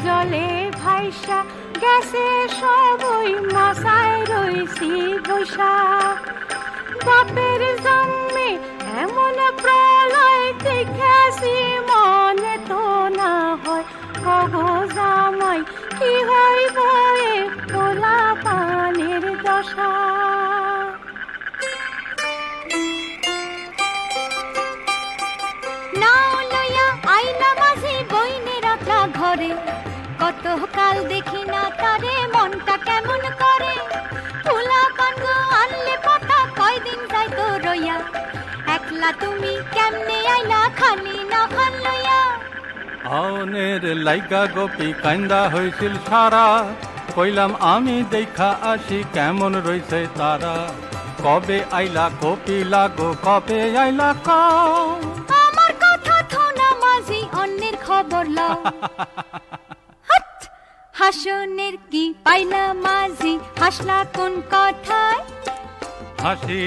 জলে ভাইসা গেছে সবই, মাসায় রইছি বৈশা। বাপের জন্মে এমন প্রলয় দেখেছি, মনে তো না হয় কগো জামাই কি হইব এ পোলা পানের দশা। ঘরে কত কাল দেখি না তারে, মনটা কেমন করে। ফুলা পান আনলে পাতা কয়দিন যাই তো রইয়া, একলা তুমি কেমনে আইলা খালি না খান লইয়া।
আউনের লাইগা গোপী কান্দা হইছিল সারা, কইলাম আমি দেখা আসি কেমন রইছে তারা। কবে আইলা কপিলা গো, কবে আইলা কও।
আমার কথা থোনা মাঝি অন্যের খবর লও। হাসনের কি পাইলা মাঝি, হাসলা কোন কথায়?
হাসি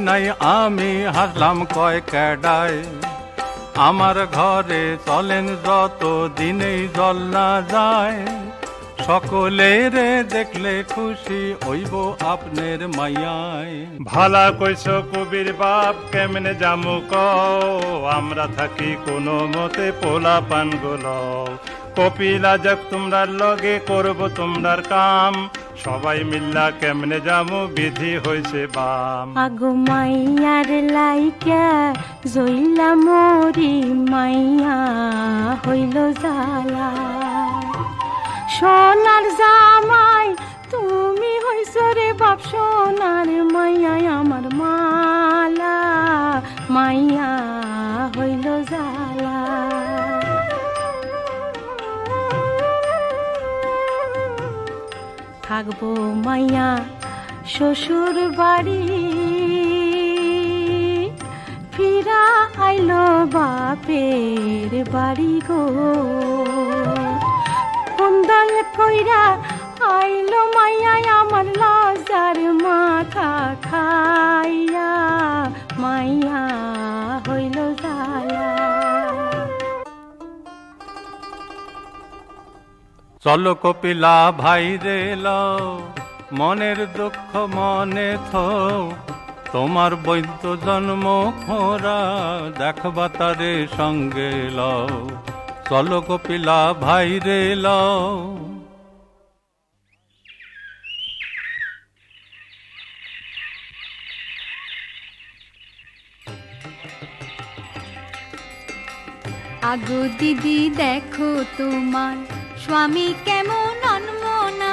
নাই আমি হাসলাম কয় কেডায়। আমার ঘরে চলেন যত দিনেই জল না যায়, সকলের দেখলে খুশি হইব আপনার মাইয়ায়।
ভালা কইছ কবির বাপ, কেমনে জামু কও, আমরা থাকি কোনো মতে পোলা পান গোলাও। কপিলা যাক তোমরার লগে করব তোমরার কাম, সবাই মিল্লা কেমনে যামু বিধি হইছে বাম।
আগো মাইয়ার লাইকা জইলা মরি, মাইয়া হইল জালা। সোনার জামাই তুমি হইছ রে বাপ, সোনার মাইয়া আমার মা। মাইয়া হইল জ্বালা থাকবো মাইয়া শ্বশুর বাড়ি ফিরা আইলো বাপের বাড়ি গো কুন্দল কইরা আইলো মাইয়া আমার লজ্জার মাথা খাইয়া মাইয়া হইল জ্বালা
চলো কপিলা ভাই রে লও মনের দুঃখ মনে থো তোমার বৈদ্য জন্ম খোরা দেখবা তারে সঙ্গে লও চলো কপিলা ভাই রে লও
আগো দিদি দেখো তোমার স্বামী কেমন অনমনা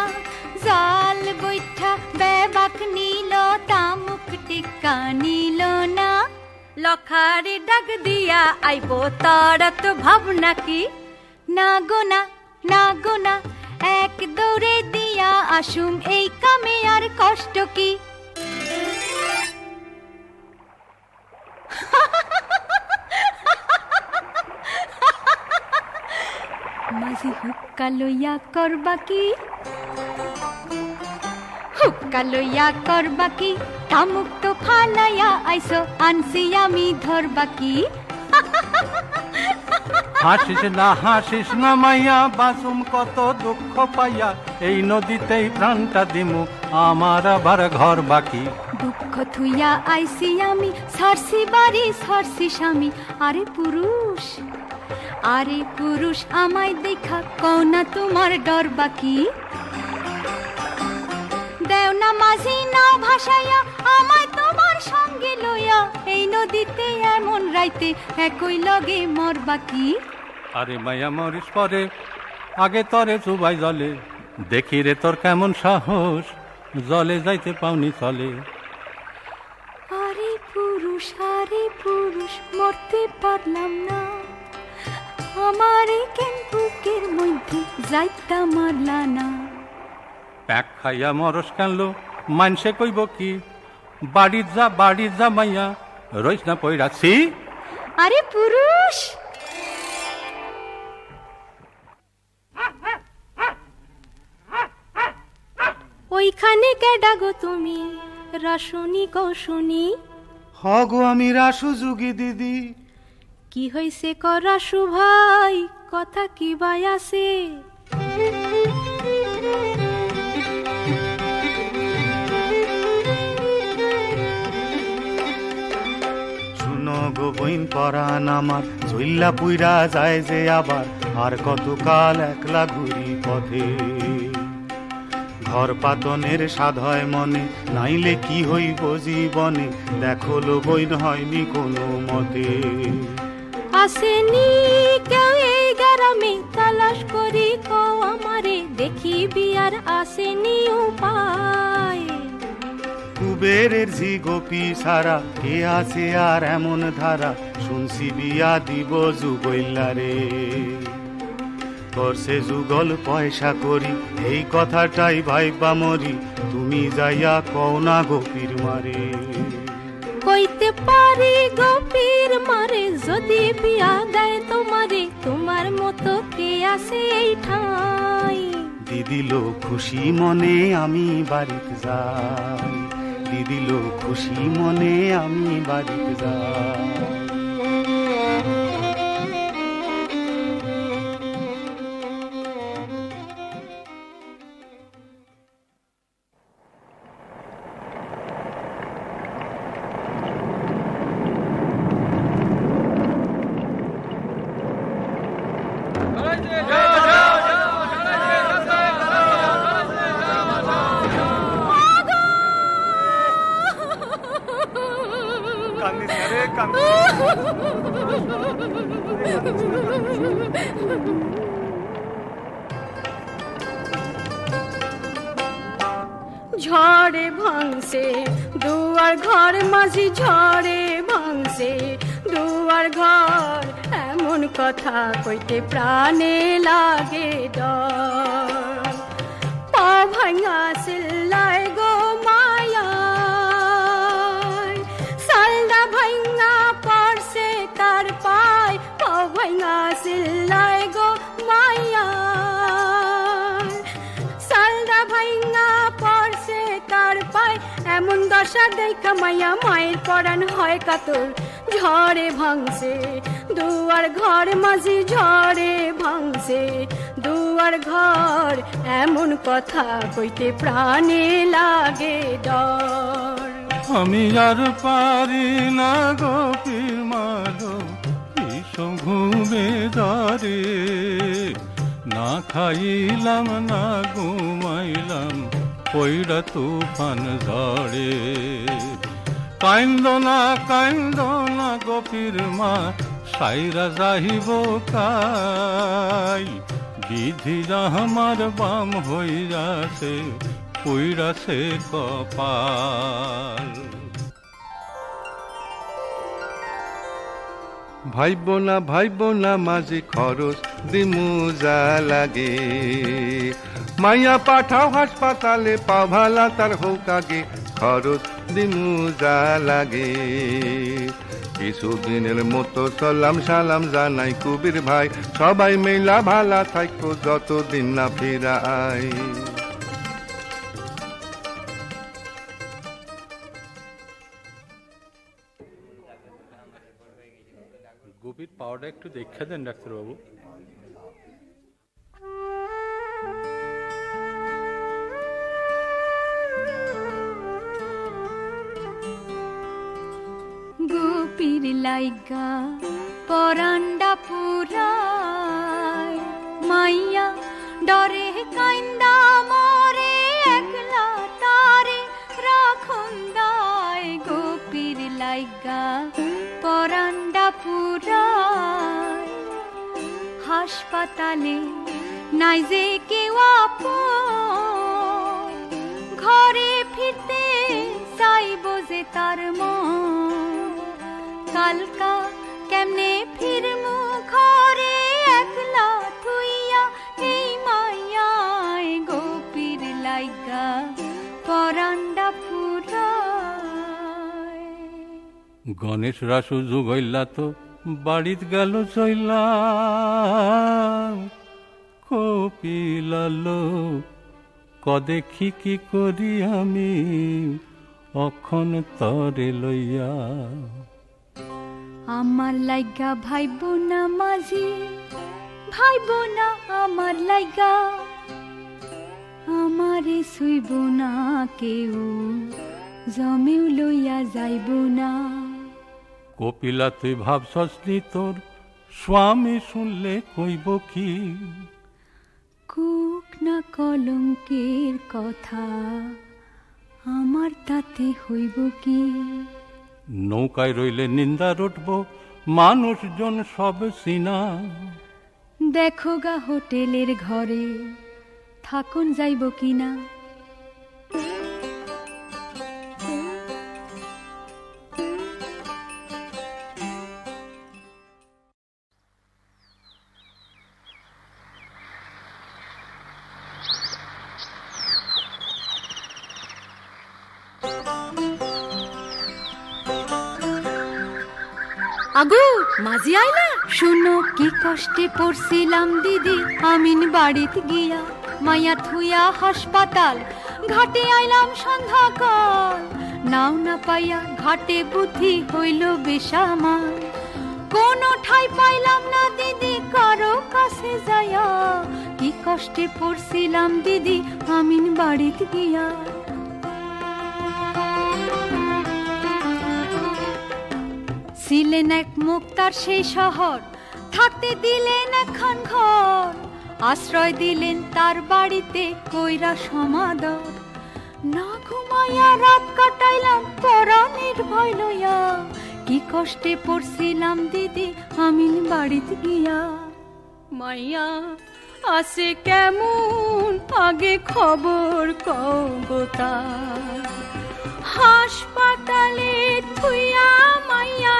জাল বৈঠা বেবাক নিল তামুক টিকা নিল না লখারে ডাক দিয়া আইবো তারা তো ভাবনা কি না গোনা না গোনা এক দৌড়ে দিয়া আসুম এই কামে আর কষ্ট কি মাঝি হুক্কা লইয়া করবা কি হুক্কা লইয়া করবা কি তামুক তো ফালাইয়া আইসো আনছি আমি ধরবা কি
হাসিস না মাইয়া বাসুম কত দুঃখ পাইয়া এই নদীতেই প্রাণটা দিমু আমার আবার ঘর বাকি
দুঃখ থুইয়া আইসি আমি সারসি বাড়ি সারসি স্বামী আরে পুরুষ আমায় দেখা কওনা তোমার ডর বাকি দেও না মাঝি নাও ভাসাইয়া আমায় তোমার সঙ্গে লইয়া এই নদীতে এমন রাইতে একই লগে মর বাকি
আরে মাইয়া মরিস পরে আগে তরে চুবাই জলে দেখি রে তোর কেমন সাহস জলে যাইতে পাওনি চলে
আরে পুরুষ মরতে পারলাম না আমারে কেন বুকের মধ্যে যাইতা মারলা না
প্যাক খাইয়া মরস কানলো মানসে কইব কি বাড়ির যা মাইয়া রইস না পইরাছি
আরে পুরুষ
ওইখানে কেডা গো তুমি রাসুনি গো শুনি
হগো আমি রাসু যুগি দিদি
কি হইছে ক রাসু ভাই কথা কি বাই আছে
শুনো গো বইন পরান আমার জইল্লা পুইরা যায় যে আবার আর কতকাল একলা ঘুরি পথে ঘর পাতনের সাধ হয় মনে নাইলে কি হইব জীবনে দেখো লো বইন হয়নি কোনো মতে
আসেনি কেউ এই গ্রামে তালাশ করি কও আমারে দেখি বিয়ার আসেনি উপায়
কুবেরের ঝি গোপী সারা কে আছে আর এমন ধারা শুনছি বিয়া দিব যুগইল্লা রে করছে যুগল পয়সা করি এই কথাটাই ভাইবা মরি তুমি যাইয়া কও না গোপীর মারে
কইতে পারি গোপীর মারে যদি বিয়া দেয় তোমারে তোমার মতো কে আছে এই ঠাই
দিদিল খুশি মনে আমি বাড়িতে যাই দিদিল খুশি মনে আমি বাড়িতে যাই
ঝড়ে ভাঙছে দুয়ার ঘর মাঝি ঝড়ে ভাঙছে
দুয়ার ঘর এমন কথা কইতে প্রাণে লাগে ডর পা ভাঙা সিল্লায় গো মায়া সালদা ভাঙা পড়ছে তার পায় পা ভাঙা সিল্লায় গো মায়া সালদা ভাঙা পড়ছে তার পায় এমন দশা দেখা মায়া মায়ের পরাণ হয় কাতর ঝড়ে ভাঙছে দুয়ার ঘর মাঝি ঝড়ে ভাঙছে দুয়ার ঘর এমন কথা কইতে প্রাণে লাগে ডর
আমি আর পারি না গোপীর মাগো ভীষণ ঘুমে ধরে না খাইলাম না ঘুমাইলাম পইরা তুফান ঝড়ে কাইন্দ না গোপীর মা সাইরা যাহিব কাই বিধি আমার বাম হইয়াছে পইরাছে কপাল
ভাইব না মাঝে খরচ দিমু যা লাগে মাইয়া পাঠাও হাসপাতালে পা ভালা তার হোক আগে খরচ দিমু যা লাগে কিছুদিনের মতো সালাম সালাম জানাই কবির ভাই সবাই মেলা ভালা থাকো যতদিন না ফিরা আই
গোপীর পাওয়াটা একটু দেখা দেন ডাক্তারবাবু
গোপীর লাইগা পরান্ডা পুরায় মাইয়া ডরে কাইন্দা মরে একলা তারে রাখুন দায় গোপীর লাইগা পরান্ডা পুরায় হাসপাতালে নাই যে কেউ আপন ঘরে ফিরতে চাইব যে তার মন কালকা কেমনে ফিরমু ঘরে একলা থুইয়া এই মাইয়ায় গোপীর লাইগা পরান্ডা পুরায়
গণেশ রাসু যুগইলা তো বাড়িত গেল চইলা কপিলালো কদেখি কি করি আমি অখন তরে লইয়া
আমার লাইগা ভাইব না মাঝি ভাইব না আমার লাইগা আমারে শুইব না কেউ জমেও লইয়া যাইব না
কপিলা তুই ভাবছস নি তোর স্বামী শুনলে কইব কি
কুক না কলঙ্কের কথা আমার তাতে হইব কি
নৌকায় রইলে নিন্দা রটব মানুষজন সব সিনা
দেখো গা হোটেলের ঘরে থাকুন যাইব কিনা
আগু মাঝি আইলা
শুনো কি কষ্টে পড়ছিলাম দিদি আমিন বাড়িতে গিয়া মায়া থুইয়া হাসপাতাল ঘাটে আইলাম সন্ধ্যাকাল নাও না পাইয়া ঘাটে বুদ্ধি হইল বেশামাল কোনো ঠাই পাইলাম না দিদি কারো কাছে যায়া কি কষ্টে পড়ছিলাম দিদি আমিন বাড়িতে গিয়া ছিলেন এক মুক্তার সেই শহর থাকতে দিলেন একখান ঘর আশ্রয় দিলেন তার বাড়িতে কইরা সমাদর না ঘুমাইয়া রাত কাটাইলাম পরাণের ভয় লইয়া কি কষ্টে পড়ছিলাম দিদি আমিন বাড়িতে গিয়া
মাইয়া আসে কেমন আগে খবর কগোতা হাসপাতালে থুইয়া মাইয়া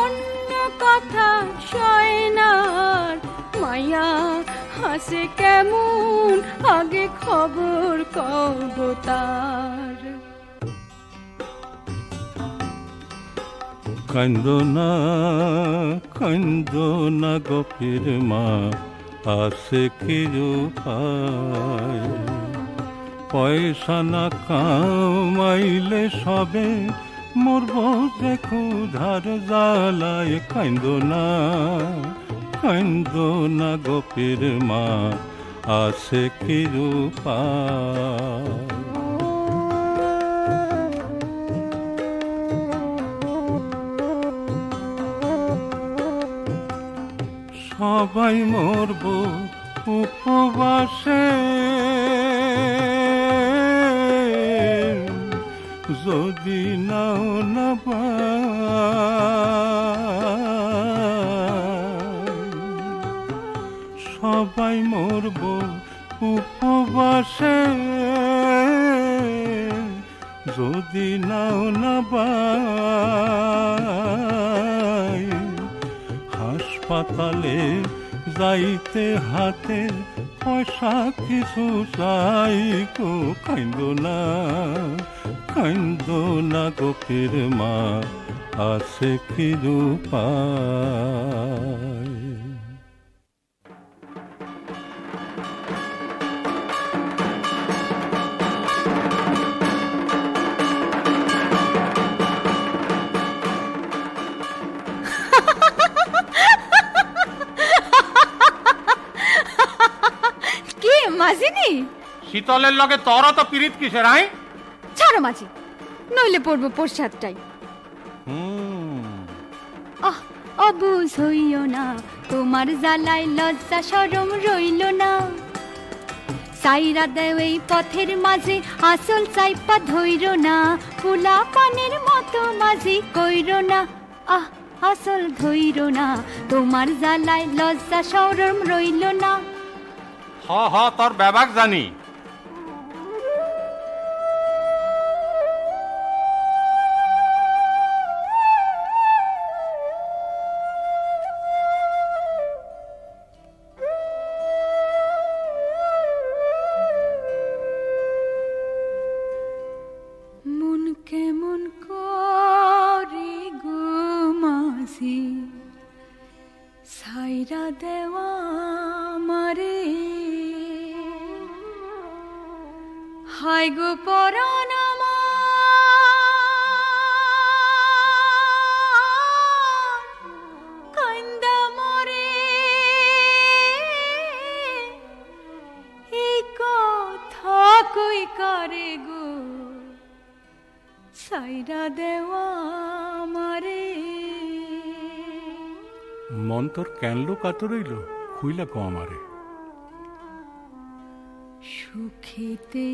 অন্য কথা সয় না মাইয়া হাসে কেমন আগে খবর কব তার।
কান্দো না গোপীর মা আছে কি উপায়, পয়সা না কামাইলে সবে মরব যে ক্ষুধার জ্বালায়। কান্দো না গোপীর মা আছে কি উপায়। সবাই মরব উপবাসে যদি নাও না সবাই মরব উপবাসে যদি নাও না হাসপাতালে যাইতে হাতে পয়সা কিছু চাই গো। কান্দো না গোপীর মা আছে কি উপায়।
মাঝিনি
শীতলের লগে তোর তো পিরিত কিসের? আই
ছাড়ো মাঝি, নইলে পড়বো প্রসাদটাই। অবুঝ হইও না তোমার জ্বালায় লজ্জা শরম রইল না। সাইরা দেও এই পথের মাঝে আসল চাইপা ধইর না। ফুলা পানের মতো মাঝি কইর না আসল ধইর না। তোমার জ্বালায় লজ্জা শরম রইল না।
হ তোর ব্যাবাক জানি।
মন কেমন করে গো মাঝি সাইরা দেওয়া মারে। হায় গো পরাণ কান্দা মরে। এই কথা কই করে গো সাইরা দেওয়া মারে।
মন তোর কেনলো কাতর রইল খুইলা কো আমারে।
সুখেতে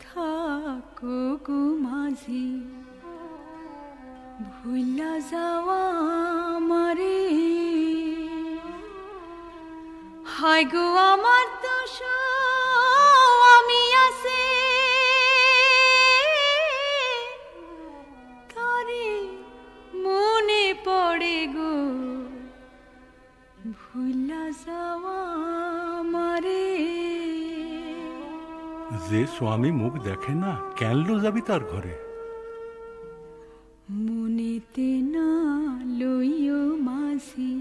থাকো গো মাঝি ভুলা যাওয়া মারে। হায় গো আমার দোষ আমি আছে তারে মনে পড়ে গো ভুলা যাওয়া মারে।
যে স্বামী মুখ দেখে না কেনলো যাবি তার ঘরে।
মনেতে না লইও মাঝি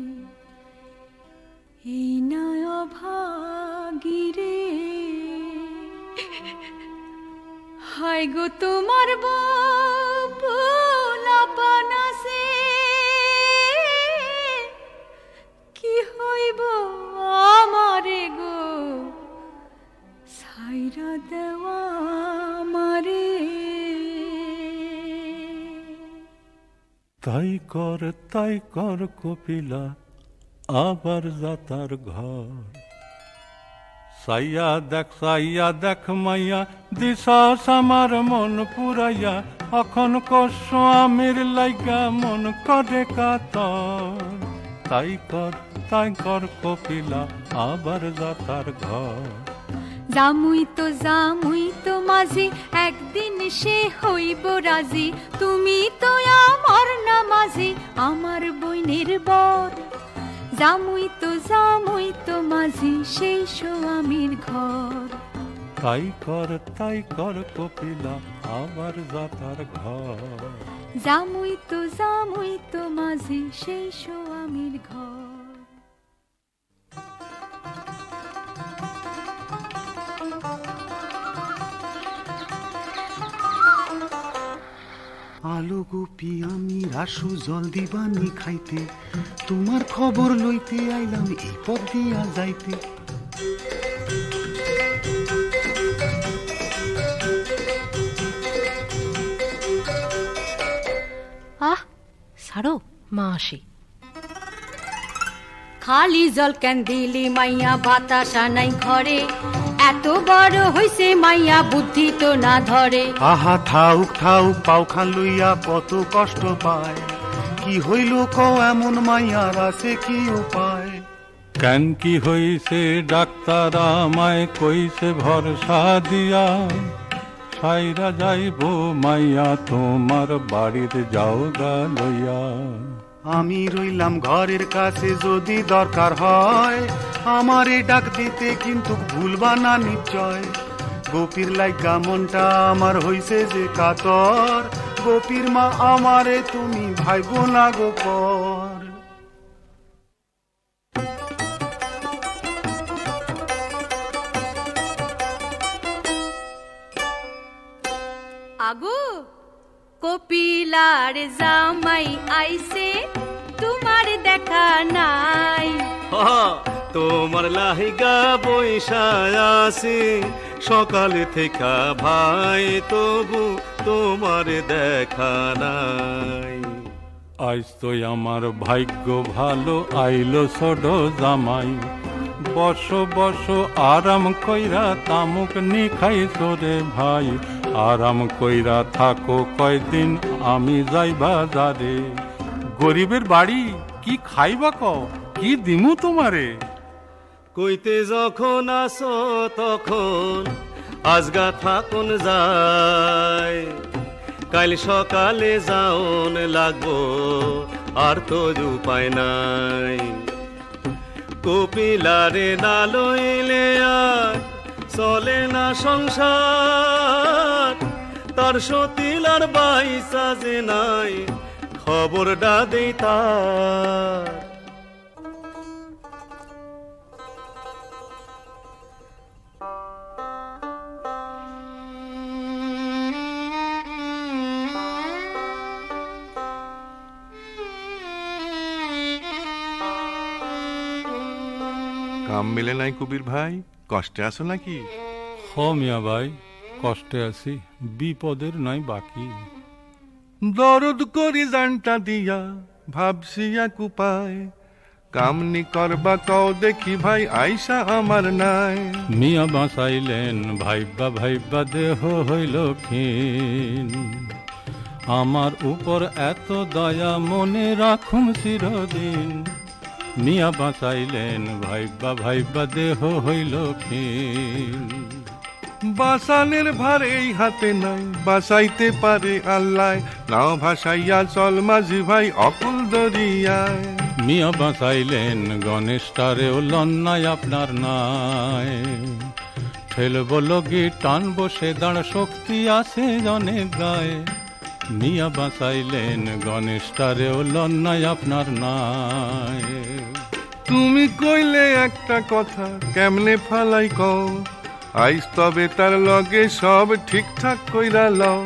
এই না অভাগিরে। হায় গো তোমার পোলাপান আছে কি হইব আমারে গো সাইরা দেওয়া মারে।
তাই কর কপিলা আবার যাতার ঘর। সাইয়া দেখ মাইয়া দিশাস আমার মন পুরাইয়া। অখন স্বামীর লাইগা মন করে কাতর। তাই কর কপিলা আবার যাতার ঘর।
জামুই তো মাঝি একদিন সে হইব রাজি তুমি তো আমার নামাজি আমার বইনের বর জামুই তো মাঝি সেই স্বামীর ঘর
তাই কর কপিলা আবার যাতার ঘর
জামুই তো মাঝি সেই স্বামীর ঘর
আলো গোপী আমি রাসু জল দিবানি খাইতে তোমার খবর লইতে আইলাম এই পথ দিয়া যাইতে
আহ ছাড়ো মা আসি
খালি জল কেন দিলি মাইয়া বাতাসা নাই ঘরে এত বড় হইছে মাইয়া বুদ্ধি তো না ধরে
আহা থাউক পাউখান লইয়া কত কষ্ট পায় কি হইল কও এমন মাইয়ার আছে কি উপায়
কেন কি হইছে ডাক্তার আমায় কইছে ভরসা দিয়া সাইরা যাইব মাইয়া তোমার বাড়িতে যাও গা লইয়া
আমি রইলাম ঘরের কাছে যদি দরকার হয় আমারে ডাক দিতে কিন্তু ভুলবা না নিশ্চয় গোপীর লাইগা মনটা আমার হইছে যে কাতর গোপীর মা আমারে তুমি ভাইবো না গোপর
আগু কপিলার জামাই আইছে তোমার দেখা নাই
তোমার লাহিগা বৈশায় আছে সকালে থেকে ভাই তবু তোমার দেখা নাই
আজ তো আমার ভাগ্য ভালো আইলো ছোট জামাই বসো আরাম কইরা তামুক নি খাইছো রে ভাই আরাম কইরা থাকো কয়দিন আমি যাই বাজারে গরিবের বাড়ি কি খাইবা কও কি দিমু তোমারে
কইতে যখন আসো তখন আজগা থাকুন যায় কাল সকালে যাওন লাগবো আর তো উপায় নাই কপিলারে না লইলে আর চলে না সংসার তার সতিলার বাইসা যে নাই খবরটা দেই তার
কাম মিলে নাই কবির ভাই কষ্টে আছো নাকি
হ মিয়া ভাই কষ্টে আছি বিপদের নাই বাকি
দরদ করি জানটা দিয়া ভাবছি এক উপায় কামনি করবা কও দেখি ভাই আইসা আমার নাই
মিয়া বাঁচাইলেন ভাইবা দেহ হইল ক্ষীণ আমার উপর এত দয়া মনে রাখুন চিরদিন মিয়া বাঁচাইলেন ভাইবা দেহ হইল ক্ষীণ
বাসানের ভার এই হাতে নাই বাসাইতে পারে আল্লাহ নাও ভাসাইয়া চল মাঝি ভাই অকুল দরিয়ায়
মিয়া বাঁচাইলেন গণেশটারেও লন্নায় আপনার নাই ফেলব লগি টানবো সে দাঁড় শক্তি আছে অনেক গায়ে মিয়া বাঁচাইলেন গণেশটারেও লন্নায় আপনার নাই
তুমি কইলে একটা কথা কেমনে ফালাই কও আইস তবে তার লগে সব ঠিকঠাক কইরা লও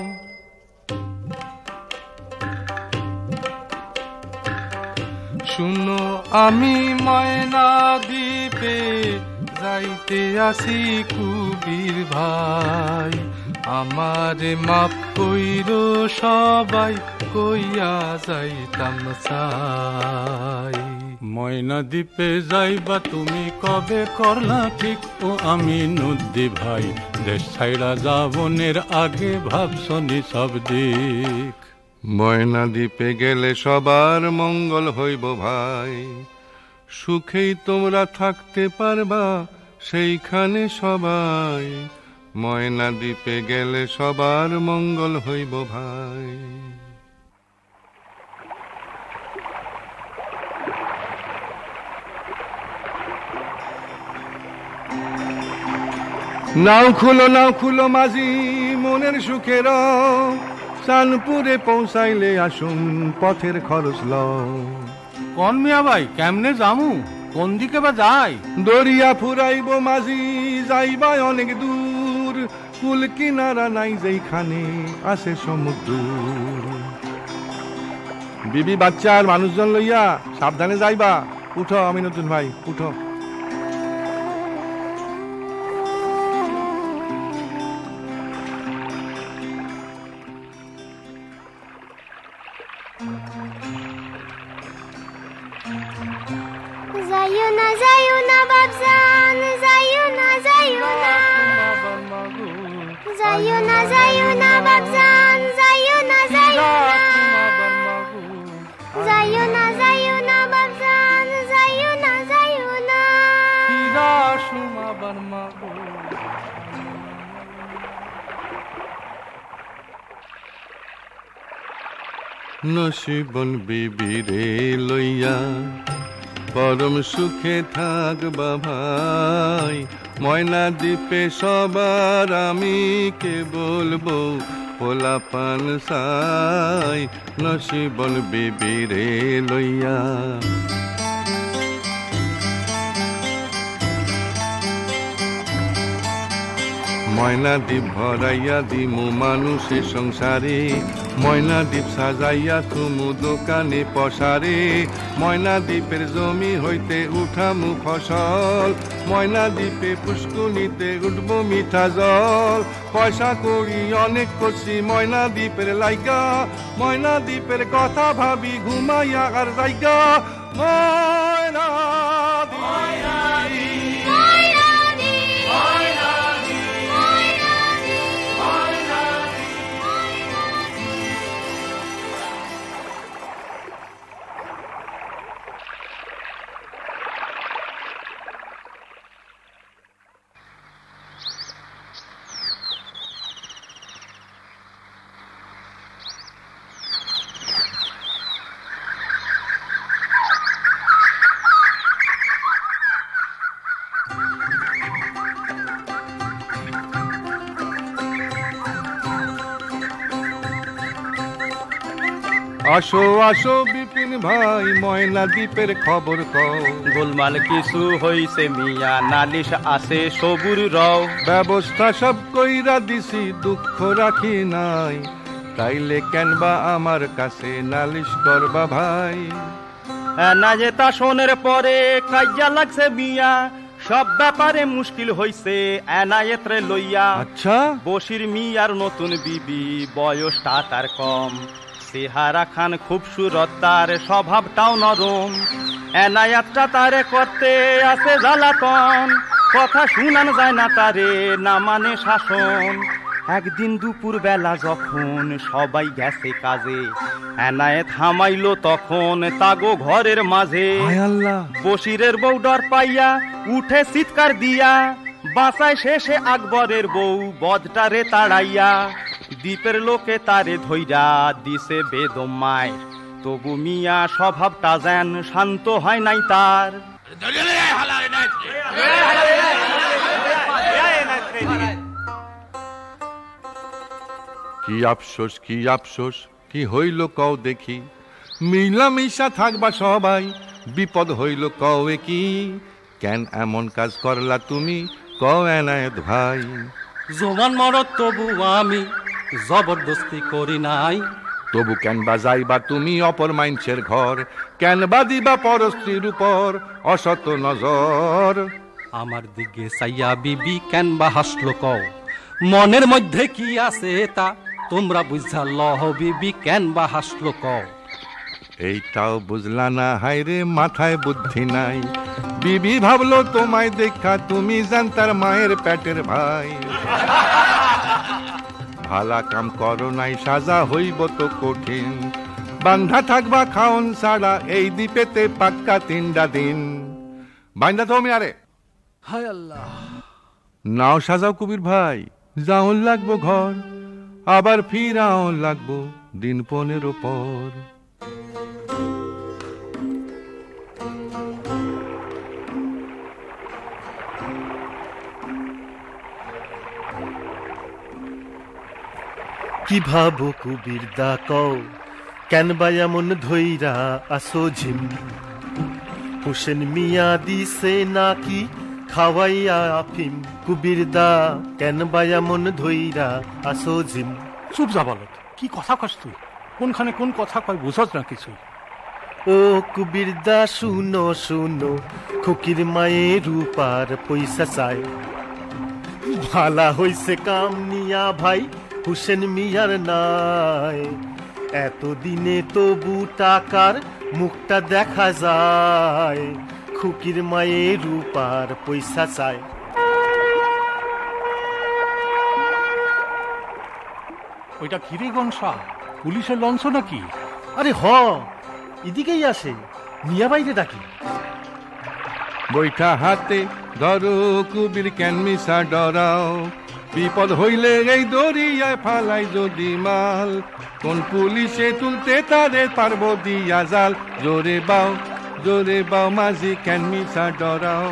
শুনো আমি ময়না দ্বীপে যাইতে আসি কুবির ভাই আমারে মাপ কইরো সবাই কইয়া যাইতাম চাই
ময়না দ্বীপে যাইবা তুমি কবে করলা ঠিক ও আমি নদী ভাই দেশ ছাইড়া যাবনের আগে ভাবছনি সব দিক
ময়না দ্বীপে গেলে সবার মঙ্গল হইব ভাই সুখেই তোমরা থাকতে পারবা সেইখানে সবাই, ময়না দ্বীপে গেলে সবার মঙ্গল হইব ভাই। নাও খুলো মাঝি মনের সুখের, চানপুরে পৌঁছাইলে আসুন পথের খরচ লও।
কোন মিয়া ভাই কেমনে যামু, কোন দিকে বা যাই?
দরিয়া ফুরাইব মাঝি যাইবা অনেক দূর, কুল কিনারা নাই যেইখানে আছে সমুদ্র। বিবি বাচ্চা আর মানুষজন লইয়া সাবধানে যাইবা। উঠো আমি নতুন ভাই, উঠো।
যাইও না বাবজান, যাইও না যাইও না, যাইও না যাইও না বাবজান, যাইও না যাইও না, যাইও না যাইও না বাবজান, যাইও না যাইও না।
নসিবন বিবিরে লইয়া পরম সুখে থাকবা ভাই, ময়না দ্বীপে সবার আমি কে বলবো পোলাপান সাই, নসিবন বিবিরে লইয়া। ময়না দ্বীপ ভরাইয়া দিমু মানুষের সংসারে, ময়না দ্বীপ সাজাইয়া তুমু দোকানে পসারে, ময়না দ্বীপের জমি হইতে উঠামু ফসল, ময়না দ্বীপে পুষ্কুনিতে উঠবো মিঠা জল। পয়সা করি অনেক করছি ময়না দ্বীপের লাইগা, ময়না দ্বীপের কথা ভাবি ঘুমাইয়া আর জায়গা। ময়না আসো আসো বিপিন ভাই, ময়না দ্বীপের খবর কও।
গোলমাল কিছু হইছে মিয়া, নালিশ আছে সবুর রও।
ব্যবস্থা সব কইরা দিছি, দুঃখ রাখি নাই, তাইলে কেনবা আমার কাছে নালিশ করবা ভাই।
না যে তা শোনের পরে কাইয়া লাগছে মিয়া, সব ব্যাপারে মুশকিল হইছে এনায়েতরে লইয়া।
আচ্ছা
বশির মিয়ার নতুন বিবি, বয়সটা তার কম, চেহারা খান খুব সুরত, তার স্বভাবটাও নরম। এনায়াতটা তারে করতে আছে জ্বালাতন, কথা শুনান যায় না তারে, না মানে শাসন। একদিন দুপুর বেলা যখন সবাই গেছে কাজে, এনায়েত হামাইলো তখন তাগো ঘরের মাঝে। বশিরের বউ ডর পাইয়া উঠে চিৎকার দিয়া, বাঁচায় শেষে আকবরের বউ বদটারে তাড়াইয়া। দ্বীপের লোকে তারে ধইরা দিছে বেদম মায়ের, তবু মিয়া স্বভাবটা যেন শান্ত হয় নাই তার।
কি আফসোস কি আফসোস, কি হইল কও দেখি, মিলামিশা থাকবা সবাই, বিপদ হইল কও কি, কেন এমন কাজ করলা তুমি কও এনায়েত ভাই।
জোয়ান মরদ তবু আমি জবরদস্তি করি নাই,
তবু কেন বা যাইবা তুমি অপর মাইনছের ঘর, কেন বা দিবা পরস্ত্রীর উপর অসত নজর।
আমার দিকে সাইয়া বিবি কেন বা হাসলো কও, মনের মধ্যে কি আছে তা তোমরা বুঝা লহ, বিবি কেন বা হাসলো কও।
এইটাও বুঝলা না হায়রে, মাথায় বুদ্ধি নাই, বিবি ভাবলো তোমায় দেখা তুমি জান তার মায়ের পেটের ভাই। ভালা কাম করো নাই সাজা হইব তো কঠিন, বান্ধা থাকবা খাওন ছাড়া এই দ্বীপেতে পাক্কা 3টা দিন। বান্ধা তুমি আরে
হায় আল্লাহ।
নাও সাজাও কবির ভাই, যাওন লাগবো ঘর, আবার ফিরাও লাগবো দিন 15 পর।
কি ভাবো কবির দা কও, কেন বা এমন ধইরা আসো ঝিম? হোসেন মিয়া দিছে নাকি খাওয়াইয়া আফিম? কবির দা কেন বা এমন ধইরা আসো ঝিম?
চুপ যা বলত, কি কথা কস তুই? কোনখানে কোন কথা কয় বুঝছ না কিছু?
ও কবির দা শুনো শুনো, খুকির মায়ের রূপার পয়সা চাই। ভালা হইছে কাম নিয়া ভাই হোসেন মিয়ার নাই, এতদিনে তবু টাকার মুখটা দেখা যায়। খুকির মায়ের রূপার পয়সা চাই।
ওইটা ঘিরে গনসা পুলিশের লঞ্চ নাকি?
আরে হ, এদিকেই আসে, মিয়া বাইরে ডাকি।
বৈঠা হাতে ধরো কবির কেন মিশা ডরাও, বিপদ হইলে এই দরিয়ায় ফালাই যদি মাল, কোন পুলিশে তুলতে তারে পারবো দিয়া জাল। জোরে বাও মাঝি কেন মিশা ডরাও।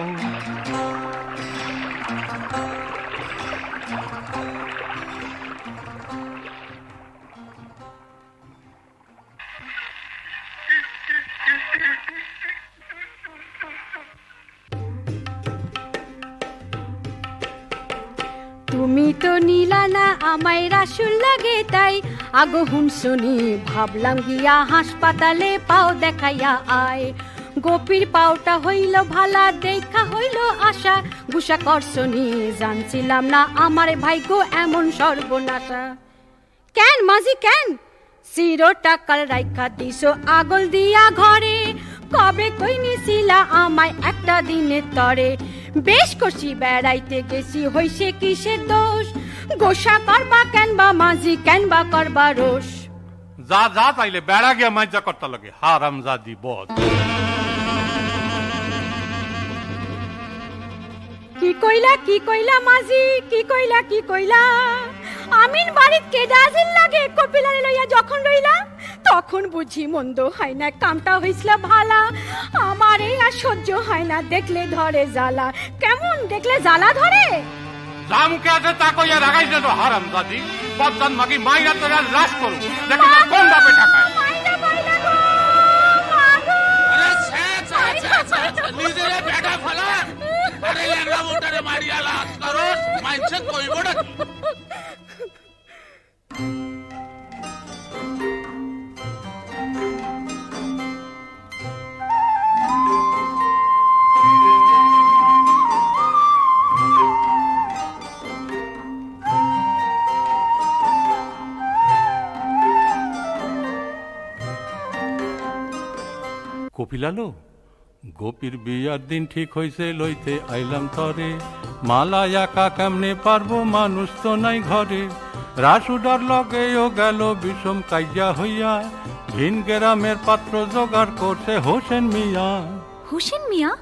তুমি তো নীলা না আমায় রাসুল লাগে, তাই আগো হুনসুনি ভাবলাম গিয়া হাসপাতালে পাও দেখাইয়া আয়। গোপীর পাওটা হইল ভালা, দেখা হইল আশা, গুসা করছনি জানছিলাম না আমার ভাগ্য এমন সর্বনাশা। কেন মাঝি কেন সিরো টাকার রাইখা দিছো আগল দিয়া ঘরে, কবে কই নিছিলা আমায় একটা দিনের তরে। বেশ করছি বেড়াইতে গেছি, হইছে কিসের দোষ? গোসা করবা কেন বা মাঝি কেন বা করবা রোষ?
যা যা তাইলে বেড়া গিয়া মাইজা করতে লাগে, হারাম জাদি বদ।
কি কইলা মাঝি, কি কইলা? আমিন বাড়িত কে দাজিল লাগে কপিলারে লইয়া যখন রইলা, তখন বুঝি মন্দ হয় না, কামটা হইছিল ভালা। আমারে আর সহ্য হয় না, দেখলে ধরে জ্বালা। কেমন দেখলে জ্বালা ধরে?
জামকে আছে তা কইয়া রাগাইছে তো হারাম জাদি, বদজান মাগি মাইরা তোরা লাশ করু, দেখি না কোন বাপে ঠাকায়।
নিজেরে বেটা ফলা, আরে লেগা মোটারে মারিয়া লাশ করস, মাইনছে কইবো না।
কপিলালো, গোপীর বিয়ার দিন ঠিক হইছে, লইতে আইলাম তরে। মালা একা কেমনে পারবো, মানুষ তো নাই ঘরে। রাসুডার লগেও গেল বিষম কাইয়া হইয়া, ভিন গ্রামের পাত্র জোগাড় করছে হোসেন মিয়া।
হোসেন মিয়া?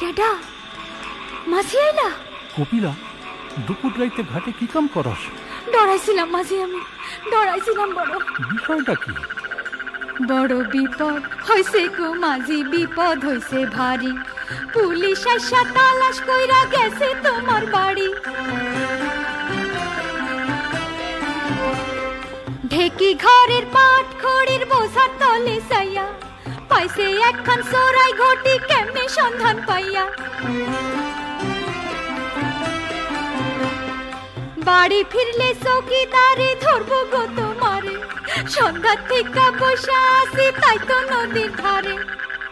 কেডা মাঝি আইলা?
কপিলা, দুপুর রাইতে ঘাটে কি কাম করস?
ডরাইছিলাম মাঝি, আমি ডরাইছিলাম বড়।
বিষয়টা কি?
বড় বিপদ হইছে গো মাঝি, বিপদ হইছে ভারী। পুলিশ আইসা তালাশ কইরা গেছে তোমার বাড়ি। ঢেকি ঘরের পাট খড়ির বোঝার তলে সাইয়া, পাইছে একখান চোরাই ঘটি, কেমনে সন্ধান পাইয়া। বাড়ি ফিরলে চৌকিদারে ধরবো গো তোমারে, সন্ধ্যা থেকে বসা আছি তাই তো নদীর ধারে।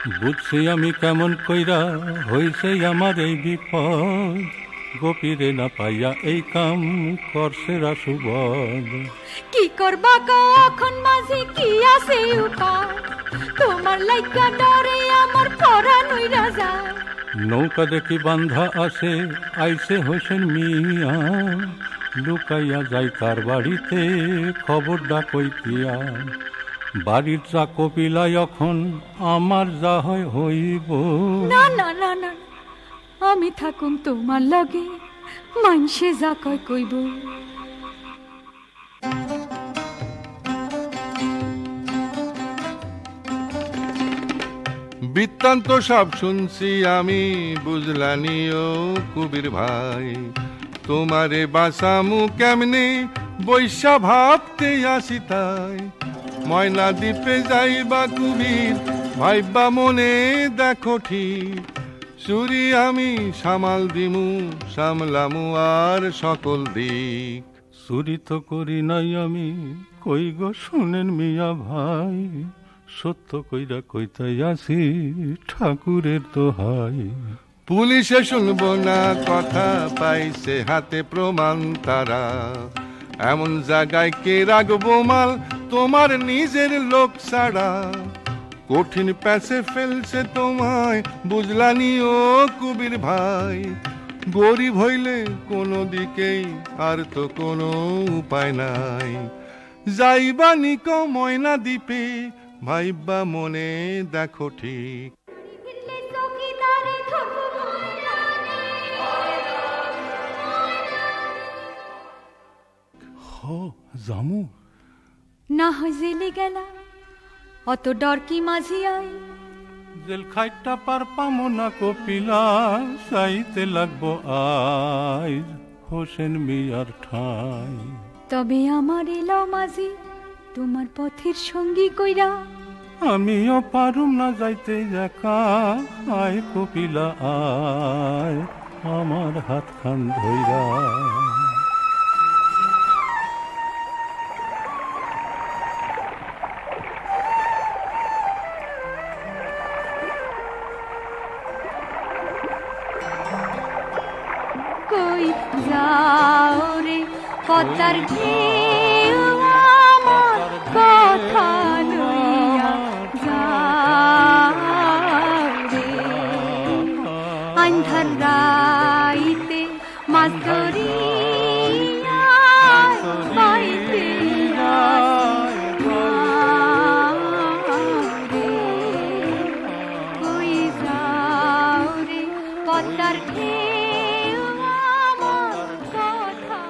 বুঝছি আমি কেমন কইরা হইছে আমার এই বিপদ, গোপীরে না পাইয়া এই কাম করছে রাসুবদ।
কি করবা কখন মাঝে কি আছে উপায়, তোমার লাইগা ডরে আমার পরাণ উইরা যায়।
নৌকা দেখি বান্ধা আছে আইছে হোসেন মিয়া, লুকাইয়া যাই কার বাড়িতে খবরটা কইতিয়া। বাড়ির চা কপিলা এখন আমার যা হয় হইব।
না না না না, আমি থাকুম তোমার লগে, মানসে যা কয় কইব।
বৃত্তান্ত সব শুনছি আমি, বুঝলানি ও কবির ভাই, তোমারে বাসামু কেমনে বৈশা ভাবতে আসি তাই। ময়না দ্বীপে যাইবা কুবির ভাইবা মনে দেখো ঠিক, চুরি আমি সামাল দিমু সামলামু আর সকল দিক।
চুরি তো করি নাই আমি, কই গো শুনেন মিয়া ভাই, সত্য কইরা কইতাই আসি ঠাকুরের দোহাই।
পুলিশে শুনবো না কথা, পাইছে হাতে প্রমাণ তারা, এমন জায়গায় কে রাখবো মাল তোমার নিজের লোক ছাড়া। কঠিন প্যাসে ফেলছে তোমায় বুঝলানি ও কবির ভাই, গরিব হইলে কোনো দিকেই আর তো কোনো উপায় নাই। যাইবা নিকো ময়না দ্বীপে ভাইবা মনে দেখো ঠিক।
জামু
না হয় জেলে গেলা, অত ডর কি মাঝি আই।
জেল খাইটা পার পামো না কপিলা, চাইতে লাগবো আই হোসেন মিয়ার ঠাই।
তবে আমার এলাও মাঝি তোমার পথের সঙ্গী কইরা,
আমিও পারুম না যাইতে একা, আয় কপিলা আয় আমার হাত খান ধইরা।
কই যাও রে পদ্মার ঢেউ আমার কথা লইয়া যাও রে। আন্ধার রাইতে মাছ ধরিয়া বাইতে কই যাও রে পদ্মার ঢেউ আমার কথা।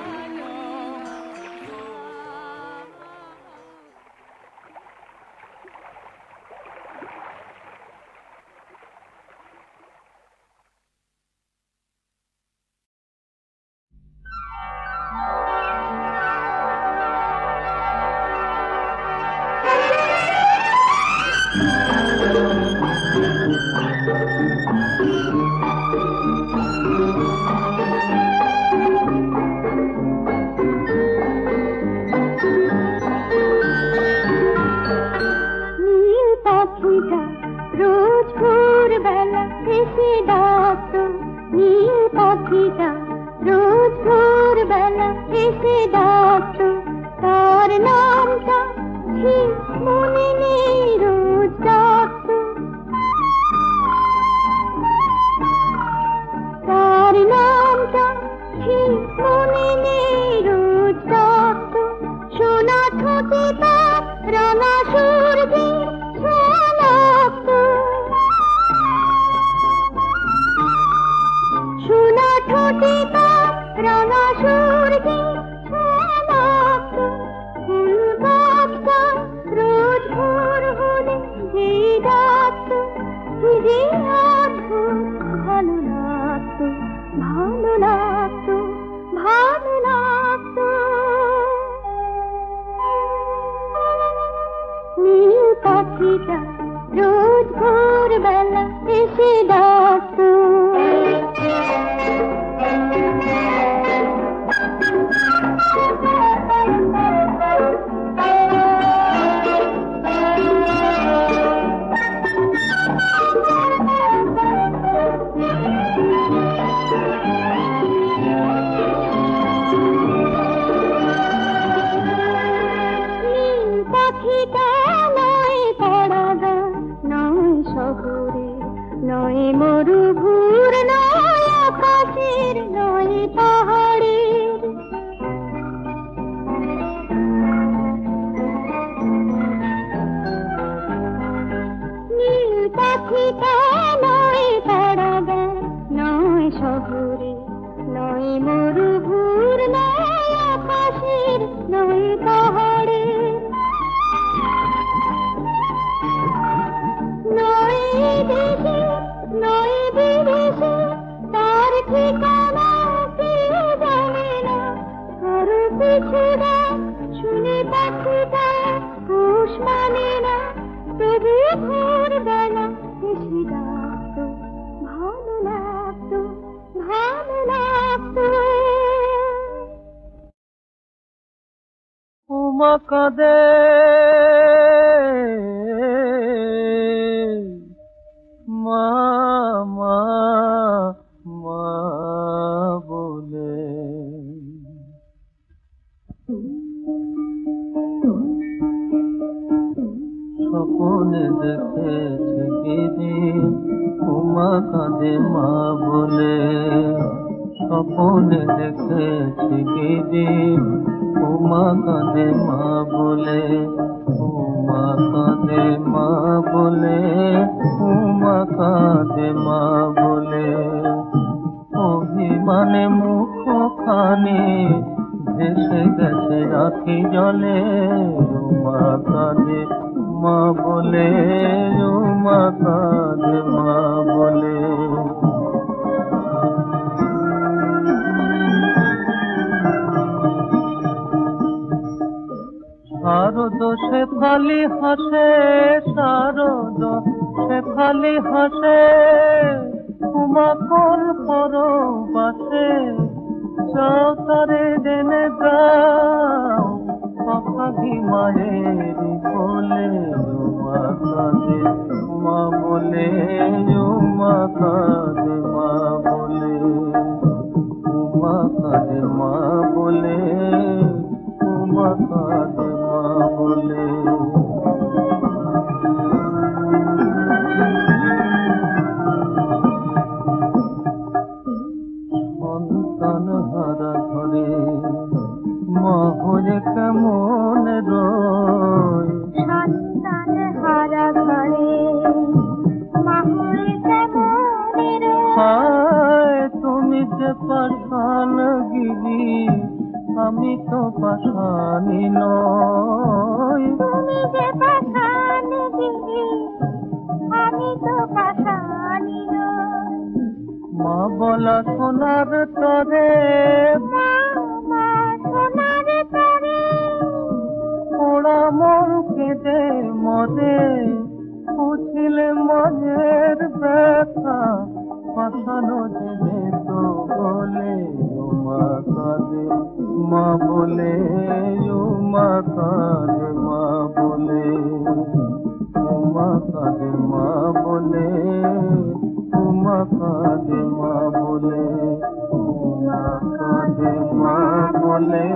রোজ ভোরবেলা এসে ডাকতো, নীল পাখিটা রোজ ভোরবেলা এসে ডাকতো, তার নামটা ঠিক মনে নেই রোজ ডাকতো, তার নামটা ঠিক মনে নেই রোজ ডাকতো। সোনা ঠোঁটে তার রাঙা সূর্যের সোনা ঠোঁটে তার রাঙা সূর্যে ফুল গাছটা রোজ ভোর হলে যে ডাকতো, যে অদ্ভুত ভালো লাগতো, ভালো লাগতো, ভালো লাগতো। নীল পাখিটা রোজ ভোরবেলা এসে ডাকতো।
শহরে নয় মরুভূর নয় আকাশের নয় পাহাড়ে নয় দেশে নয় বিদেশে তার ঠিকানা কে জানে না কারো পিছুরা শুনে পাখিটা হুশ মানে না তবু ভোরবেলা এসে ডাকতো ভালো লাগতো ভালো লাগতো
উমা কাঁদে মা মা মা বলে স্বপ্নে দেখেছি দিদি উমা কাঁদে মা বলে স্বপ্নে দেখেছি দিদি উমা কাঁদে মা বলে উমা কাঁদে মা বলে উমা কাঁদে মা বলে অভিমানে মুখ খানে ভেসে গেছে রাখি জলে উমা কাঁদে মা বলে উমা কাঁদে মা বলে শারদ শেফালি হাসে শারদ শেফালি হাসে উমা কোন পরবাসে যাও তারে দেনে যাও পাখি মায়ের বলে উমা কাঁদে মা বলে উমা কাঁদে মা বলে উমা কাঁদে মা বলে উমা কাঁদে মা বলে সন্তান হারা ঘরে মা হয়ে কেমন রয়
সন্তান হারা ঘরে মা হয়ে কেমন
হায় তুমি যে পাষাণ গিরি আমি তো পাষাণী নই
তুমি যে পাষাণ গিরি আমি তো পাষাণী নই
মা বলা সোনার তরে
মা মা সোনার তরে
পোড়া মন কেঁদে মরে বুঝিলে মনের ব্যথা পাষাণো জেনে তো বলে উমা কাঁদে মা বলে উমা কাঁদে মা বলে উমা কাঁদে মা বলে উমা কাঁদে মা বলে উমা কাঁদে মা বলে